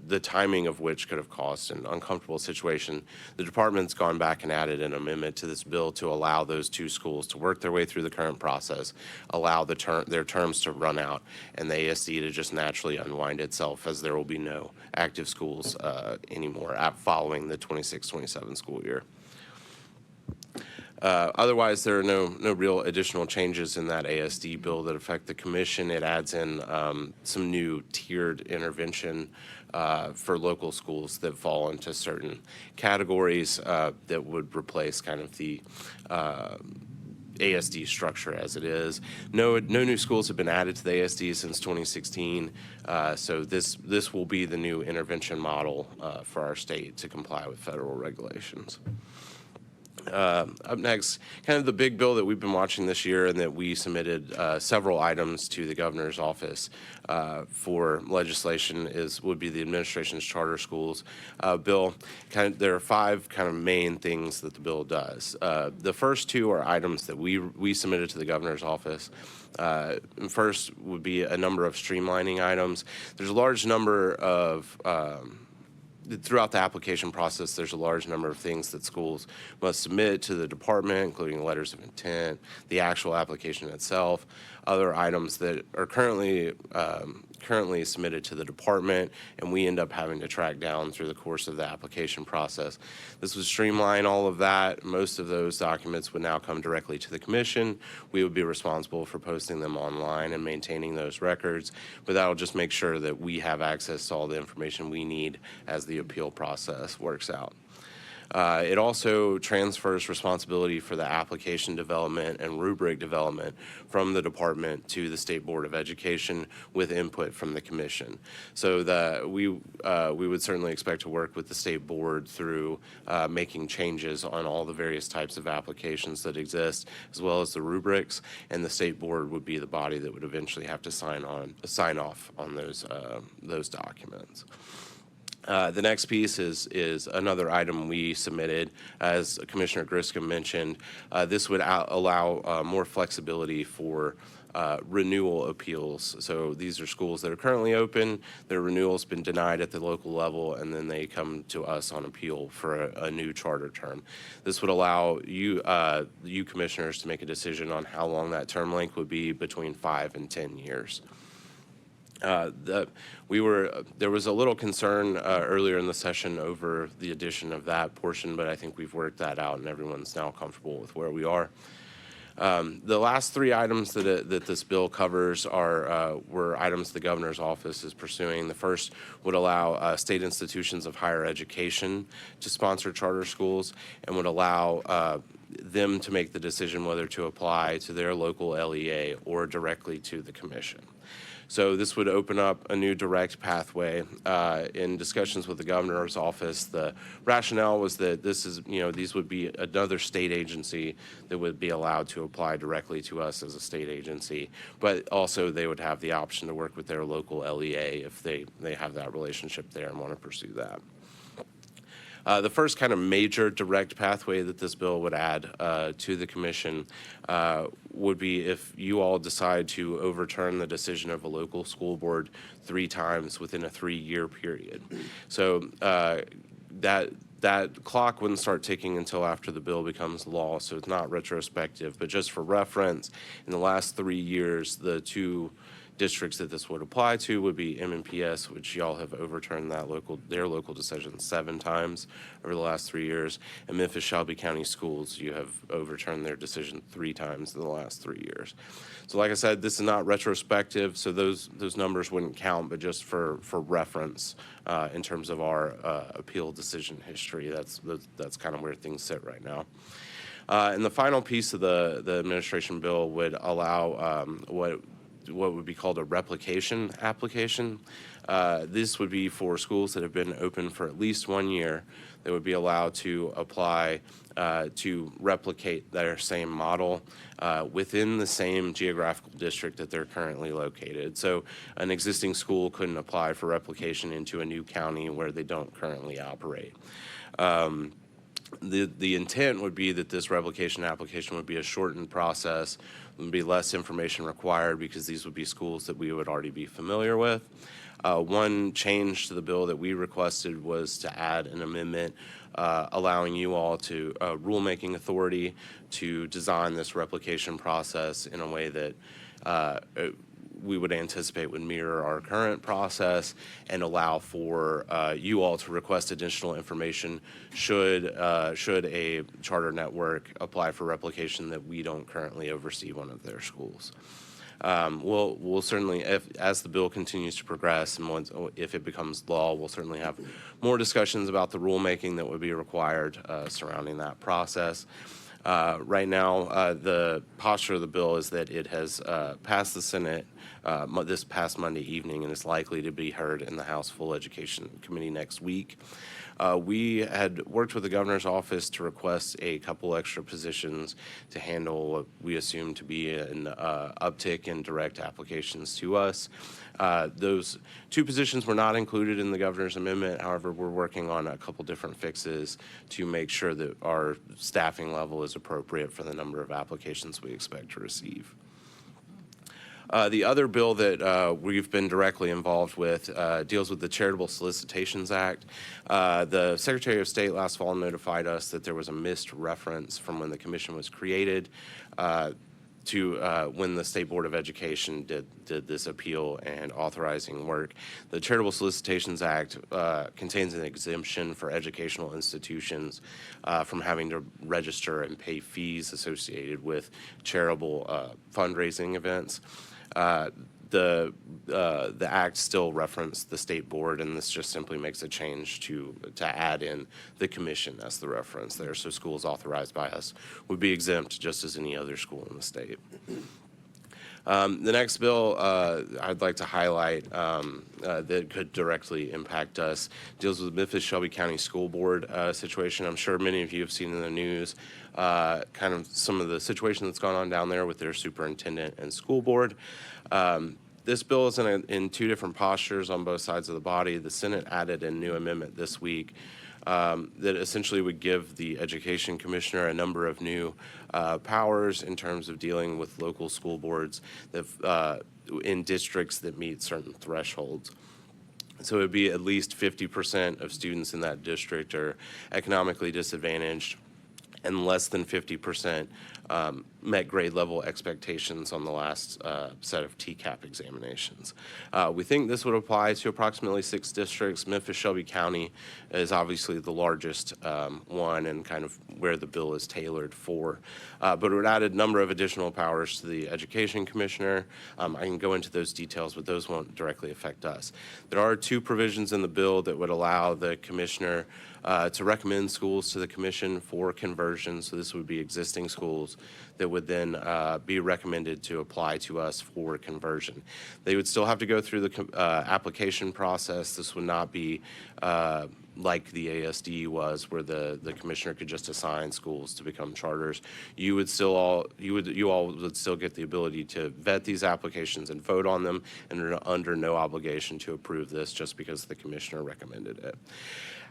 the timing of which could have caused an uncomfortable situation. The department's gone back and added an amendment to this bill to allow those 2 schools to work their way through the current process, allow their terms to run out, and the ASD to just naturally unwind itself, as there will be no active schools anymore following the 26-27 school year. Otherwise, there are no real additional changes in that ASD bill that affect the commission. It adds in some new tiered intervention for local schools that fall into certain categories that would replace kind of the ASD structure as it is. No new schools have been added to the ASD since 2016, so this will be the new intervention model for our state to comply with federal regulations. Up next, kind of the big bill that we've been watching this year and that we submitted several items to the governor's office for legislation would be the administration's charter schools bill. There are 5 kind of main things that the bill does. The first 2 are items that we submitted to the governor's office. First would be a number of streamlining items. There's a large number of throughout the application process, there's a large number of things that schools must submit to the department, including letters of intent, the actual application itself, other items that are currently submitted to the department, and we end up having to track down through the course of the application process. This would streamline all of that. Most of those documents would now come directly to the commission. We would be responsible for posting them online and maintaining those records, but that'll just make sure that we have access to all the information we need as the appeal process works out. It also transfers responsibility for the application development and rubric development from the department to the State Board of Education with input from the commission. So that we would certainly expect to work with the state board through making changes on all the various types of applications that exist, as well as the rubrics, and the state board would be the body that would eventually have to sign off on those documents. The next piece is another item we submitted. As Commissioner Griscom mentioned, this would allow more flexibility for renewal appeals. So these are schools that are currently open, their renewal's been denied at the local level, and then they come to us on appeal for a new charter term. This would allow you commissioners to make a decision on how long that term length would be between 5 and 10 years. There was a little concern earlier in the session over the addition of that portion, but I think we've worked that out and everyone's now comfortable with where we are. The last three items that this bill covers were items the governor's office is pursuing. The first would allow state institutions of higher education to sponsor charter schools and would allow them to make the decision whether to apply to their local LEA or directly to the commission. So this would open up a new direct pathway. In discussions with the governor's office, the rationale was that these would be another state agency that would be allowed to apply directly to us as a state agency, but also they would have the option to work with their local LEA if they have that relationship there and want to pursue that. The first kind of major direct pathway that this bill would add to the commission would be if you all decide to overturn the decision of a local school board 3 times within a 3-year period. So that clock wouldn't start ticking until after the bill becomes law, so it's not retrospective. But just for reference, in the last 3 years, the 2 districts that this would apply to would be MNPS, which y'all have overturned their local decision 7 times over the last 3 years, and Memphis-Shelby County Schools, you have overturned their decision 3 times in the last 3 years. So like I said, this is not retrospective, so those numbers wouldn't count, but just for reference in terms of our appeal decision history, that's kind of where things sit right now. And the final piece of the administration bill would allow what would be called a replication application. This would be for schools that have been open for at least 1 year. They would be allowed to apply to replicate their same model within the same geographical district that they're currently located. So an existing school couldn't apply for replication into a new county where they don't currently operate. The intent would be that this replication application would be a shortened process. There would be less information required because these would be schools that we would already be familiar with. One change to the bill that we requested was to add an amendment allowing you all to rulemaking authority to design this replication process in a way that we would anticipate would mirror our current process and allow for you all to request additional information should a charter network apply for replication that we don't currently oversee one of their schools. We'll certainly, as the bill continues to progress and if it becomes law, we'll certainly have more discussions about the rulemaking that would be required surrounding that process. Right now, the posture of the bill is that it has passed the Senate this past Monday evening and is likely to be heard in the House Full Education Committee next week. We had worked with the governor's office to request a couple extra positions to handle what we assume to be an uptick in direct applications to us. Those 2 positions were not included in the governor's amendment. However, we're working on a couple different fixes to make sure that our staffing level is appropriate for the number of applications we expect to receive. The other bill that we've been directly involved with deals with the Charitable Solicitations Act. The Secretary of State last fall notified us that there was a missed reference from when the commission was created to when the State Board of Education did this appeal and authorizing work. The Charitable Solicitations Act contains an exemption for educational institutions from having to register and pay fees associated with charitable fundraising events. The act still referenced the state board, and this just simply makes a change to add in the commission as the reference there. So schools authorized by us would be exempt just as any other school in the state. The next bill I'd like to highlight that could directly impact us deals with Memphis-Shelby County School Board situation. I'm sure many of you have seen in the news kind of some of the situation that's gone on down there with their superintendent and school board. This bill is in 2 different postures on both sides of the body. The Senate added a new amendment this week that essentially would give the education commissioner a number of new powers in terms of dealing with local school boards that, in districts that meet certain thresholds. So it would be at least 50% of students in that district are economically disadvantaged, and less than 50% met grade level expectations on the last set of TCAP examinations. We think this would apply to approximately 6 districts. Memphis-Shelby County is obviously the largest one and kind of where the bill is tailored for. But it would add a number of additional powers to the Education Commissioner. I can go into those details, but those won't directly affect us. There are 2 provisions in the bill that would allow the Commissioner to recommend schools to the Commission for conversion. So this would be existing schools that would then be recommended to apply to us for conversion. They would still have to go through the application process. This would not be like the ASD was, where the Commissioner could just assign schools to become charters. You all would still get the ability to vet these applications and vote on them, and are under no obligation to approve this just because the Commissioner recommended it.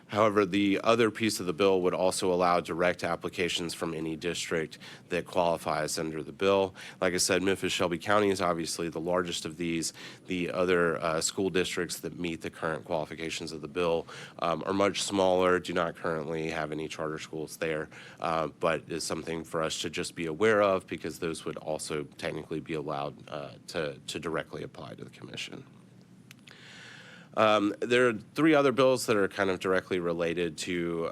However, the other piece of the bill would also allow direct applications from any district that qualifies under the bill. Like I said, Memphis-Shelby County is obviously the largest of these. The other school districts that meet the current qualifications of the bill are much smaller, do not currently have any charter schools there, but is something for us to just be aware of, because those would also technically be allowed to directly apply to the Commission. There are 3 other bills that are kind of directly related to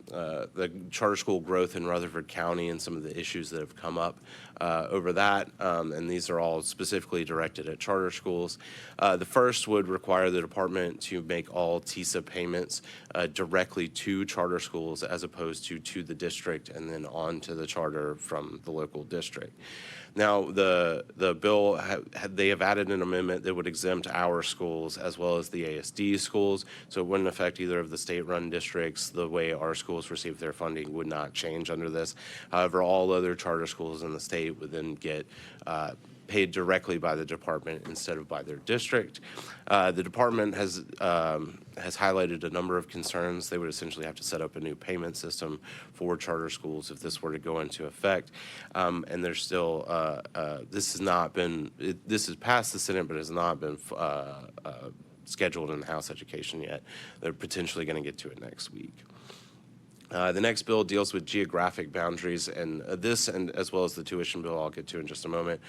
the charter school growth in Rutherford County and some of the issues that have come up over that, and these are all specifically directed at charter schools. The first would require the department to make all TISA payments directly to charter schools, as opposed to the district and then on to the charter from the local district. Now, the bill, they have added an amendment that would exempt our schools as well as the ASD schools, so it wouldn't affect either of the state-run districts. The way our schools receive their funding would not change under this. However, all other charter schools in the state would then get paid directly by the department instead of by their district. The department has highlighted a number of concerns. They would essentially have to set up a new payment system for charter schools if this were to go into effect. And there's still, this has passed the Senate, but has not been scheduled in House Education yet. They're potentially going to get to it next week. The next bill deals with geographic boundaries, and this, and as well as the tuition bill I'll get to in just a moment,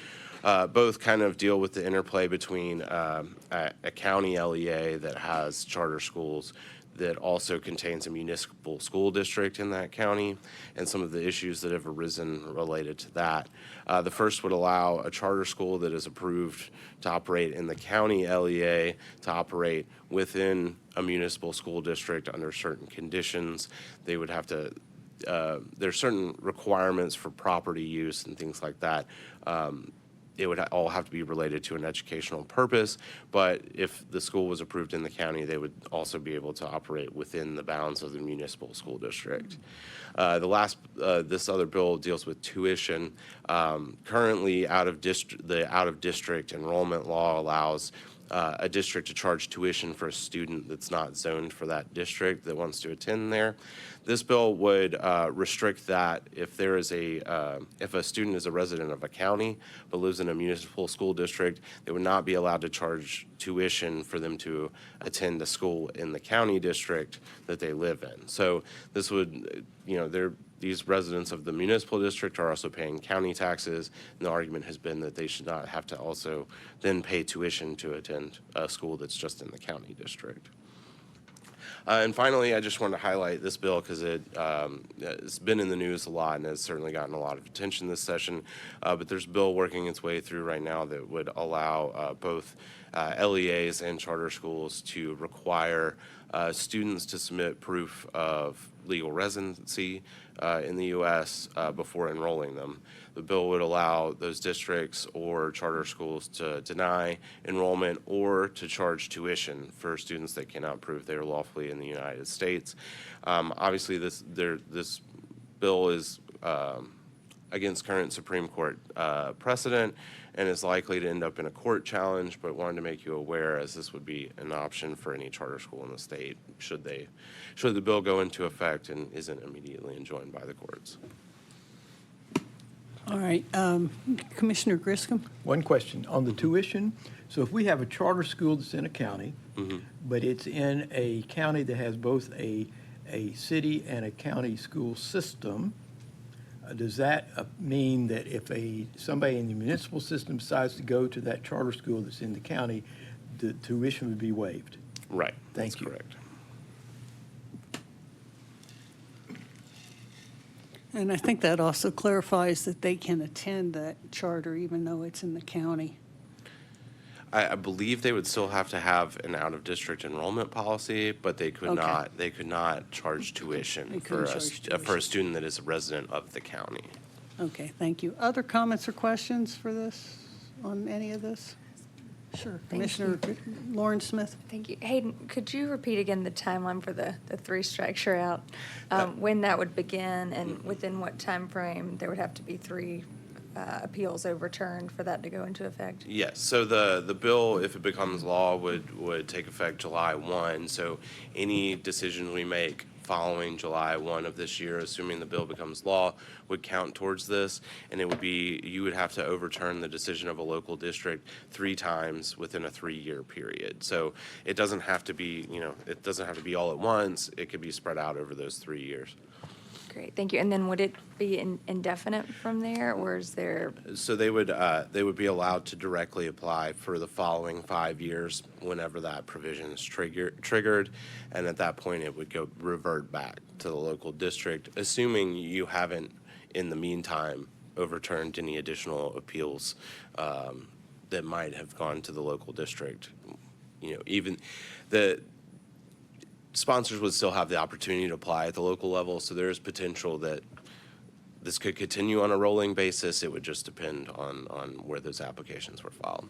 both kind of deal with the interplay between a county LEA that has charter schools that also contains a municipal school district in that county, and some of the issues that have arisen related to that. The first would allow a charter school that is approved to operate in the county LEA to operate within a municipal school district under certain conditions. They would have to, there's certain requirements for property use and things like that. It would all have to be related to an educational purpose, but if the school was approved in the county, they would also be able to operate within the bounds of the municipal school district. This other bill deals with tuition. Currently, the out-of-district enrollment law allows a district to charge tuition for a student that's not zoned for that district that wants to attend there. This bill would restrict that if there is if a student is a resident of a county but lives in a municipal school district, they would not be allowed to charge tuition for them to attend a school in the county district that they live in. So this would, these residents of the municipal district are also paying county taxes, and the argument has been that they should not have to also then pay tuition to attend a school that's just in the county district. And finally, I just wanted to highlight this bill because it's been in the news a lot and has certainly gotten a lot of attention this session. But there's a bill working its way through right now that would allow both LEAs and charter schools to require students to submit proof of legal residency in the U.S. Before enrolling them. The bill would allow those districts or charter schools to deny enrollment or to charge tuition for students that cannot prove they are lawfully in the United States. Obviously, this bill is against current Supreme Court precedent and is likely to end up in a court challenge, but wanted to make you aware, as this would be an option for any charter school in the state should the bill go into effect and isn't immediately enjoined by the courts. All right, Commissioner Griscom? One question on the tuition. So if we have a charter school that's in a county, but it's in a county that has both a city and a county school system, Does that mean that if somebody in the municipal system decides to go to that charter school that's in the county, the tuition would be waived? Right. Thank That's you. correct. And I think that also clarifies that they can attend that charter even though it's in the county. I believe they would still have to have an out-of-district enrollment policy, but they could Okay. not charge tuition They for couldn't charge for a tuition. student that is a resident of the county. Okay, thank you. Other comments or questions for this, on any of this? Sure. Commissioner Lauren Smith? Thank you. Hayden, could you repeat again the timeline for the three strikes are out? When that would begin and within what time frame there would have to be three appeals overturned for that to go into effect? Yes, so the bill, if it becomes law, would take effect July 1. So any decisions we make following July 1 of this year, assuming the bill becomes law, would count towards this. And it would be, you would have to overturn the decision of a local district 3 times within a 3-year period. So it doesn't have to be, it doesn't have to be all at once. It could be spread out over those 3 years. Great, thank you. And then would it be indefinite from there, or is there? So they would be allowed to directly apply for the following 5 years whenever that provision is triggered, and at that point, it would revert back to the local district, assuming you haven't, in the meantime, overturned any additional appeals that might have gone to the local district. Even the sponsors would still have the opportunity to apply at the local level, so there is potential that this could continue on a rolling basis. It would just depend on where those applications were filed.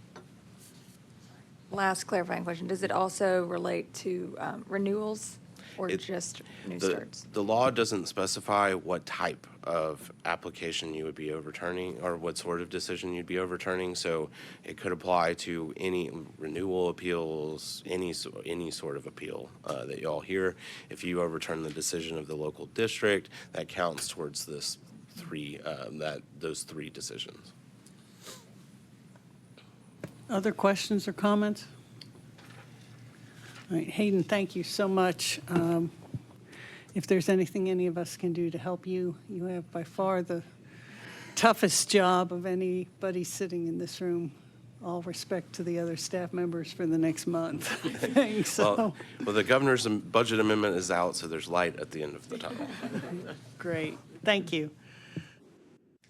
Last clarifying question, does it also relate to renewals or It- just new The, starts? the law doesn't specify what type of application you would be overturning or what sort of decision you'd be overturning, so it could apply to any renewal appeals, any sort of appeal that y'all hear. If you overturn the decision of the local district, that counts towards those 3 decisions. Other questions or comments? All right, Hayden, thank you so much. If there's anything any of us can do to help you, you have by far the toughest job of anybody sitting in this room. All respect to the other staff members for the next month. Thanks. Well, the governor's budget amendment is out, so there's light at the end of the tunnel. Great, thank you.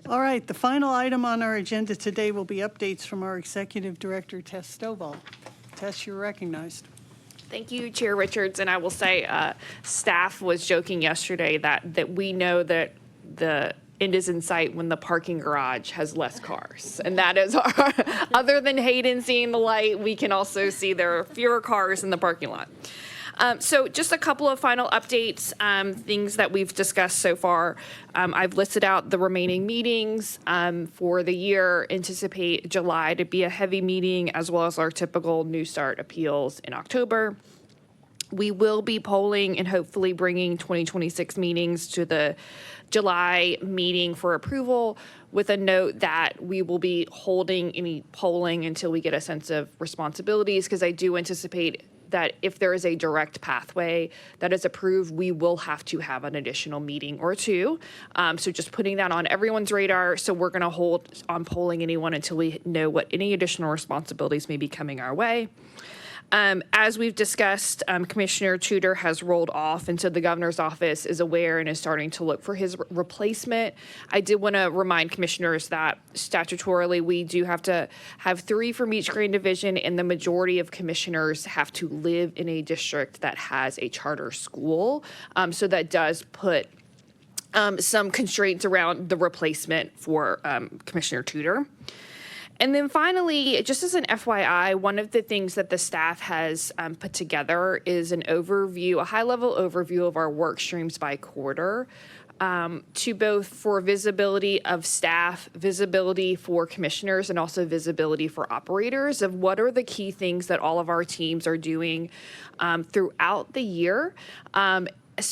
All right, the final item on our agenda today will be updates from our Executive Director, Tess Stovall. Tess, you're recognized. Thank you, Chair Richards. And I will say, staff was joking yesterday that we know that the end is in sight when the parking garage has less cars. And that is our, other than Hayden seeing the light, we can also see there are fewer cars in the parking lot. So just a couple of final updates, things that we've discussed so far. I've listed out the remaining meetings for the year. Anticipate July to be a heavy meeting, as well as our typical New Start appeals in October. We will be polling and hopefully bringing 2026 meetings to the July meeting for approval, with a note that we will be holding any polling until we get a sense of responsibilities, because I do anticipate that if there is a direct pathway that is approved, we will have to have an additional meeting or 2. So just putting that on everyone's radar. So we're going to hold on polling anyone until we know what any additional responsibilities may be coming our way. As we've discussed, Commissioner Tudor has rolled off, and so the governor's office is aware and is starting to look for his replacement. I did want to remind commissioners that statutorily we do have to have 3 from each grade division, and the majority of commissioners have to live in a district that has a charter school. So that does put some constraints around the replacement for Commissioner Tudor. And then finally, just as an FYI, one of the things that the staff has put together is an overview, a high-level overview of our work streams by quarter, to both for visibility of staff, visibility for commissioners, and also visibility for operators of what are the key things that all of our teams are doing throughout the year.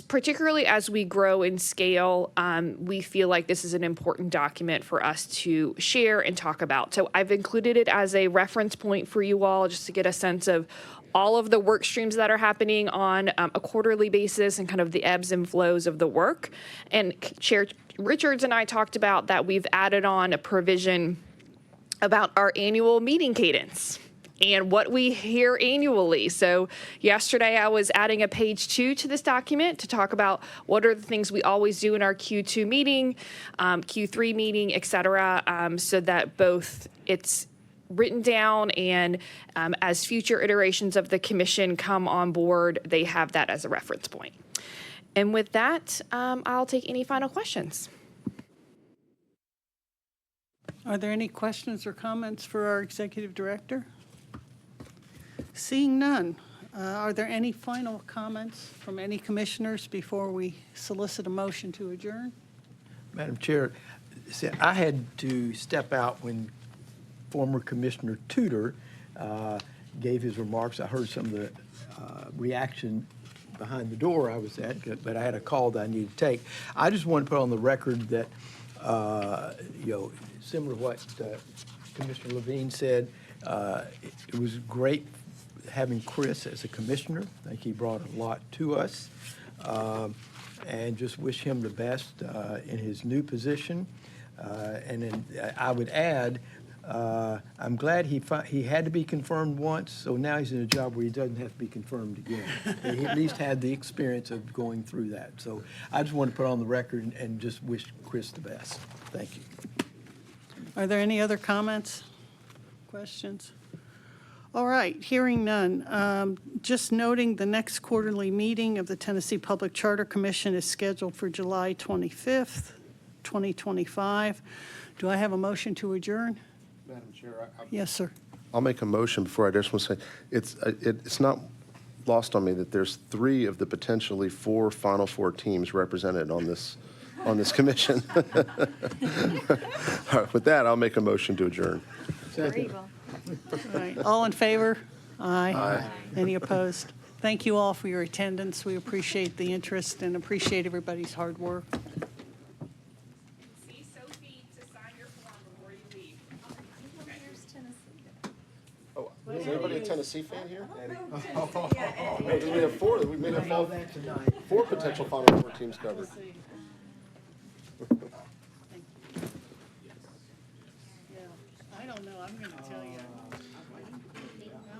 particularly as we grow in scale, we feel like this is an important document for us to share and talk about. So I've included it as a reference point for you all, just to get a sense of all of the work streams that are happening on a quarterly basis and kind of the ebbs and flows of the work. And Chair Richards and I talked about that we've added on a provision about our annual meeting cadence and what we hear annually. So yesterday I was adding a page 2 to this document to talk about what are the things we always do in our Q2 meeting, Q3 meeting, et cetera, so that both it's written down and as future iterations of the commission come on board, they have that as a reference point. And with that, I'll take any final questions. Are there any questions or comments for our executive director? Seeing none, are there any final comments from any commissioners before we solicit a motion to adjourn? Madam Chair, see, I had to step out when former Commissioner Tudor gave his remarks. I heard some of the reaction behind the door I was at, but I had a call that I needed to take. I just want to put on the record that, similar to what Commissioner Levine said, it was great having Chris as a commissioner. I think he brought a lot to us, and just wish him the best in his new position. And then I would add, I'm glad he had to be confirmed once, so now he's in a job where he doesn't have to be confirmed again. He at least had the experience of going through that. So I just want to put on the record and just wish Chris the best. Thank you. Are there any other comments, questions? All right, hearing none. Just noting the next quarterly meeting of the Tennessee Public Charter Commission is scheduled for July 25th, 2025. Do I have a motion to adjourn? Madam Chair, Yes, sir. I'll make a motion before I just want to say, it's not lost on me that there's 3 of the potentially 4 Final Four teams represented on this commission. All right, with that, I'll make a motion to adjourn. All right, all in favor? Aye. Aye. Any opposed? Thank you all for your attendance. We appreciate the interest and appreciate everybody's hard work. See Sophie to sign your form before you leave. Oh, is anybody a Tennessee fan here? We have 4. We may have 4 potential Final Four teams covered. I don't know, I'm going to tell you.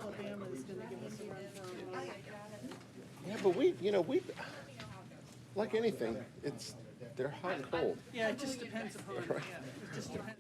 Alabama is going to give us a run for our money. Yeah, but we, like anything, they're hot and cold. Yeah, it just depends upon, yeah, it just depends.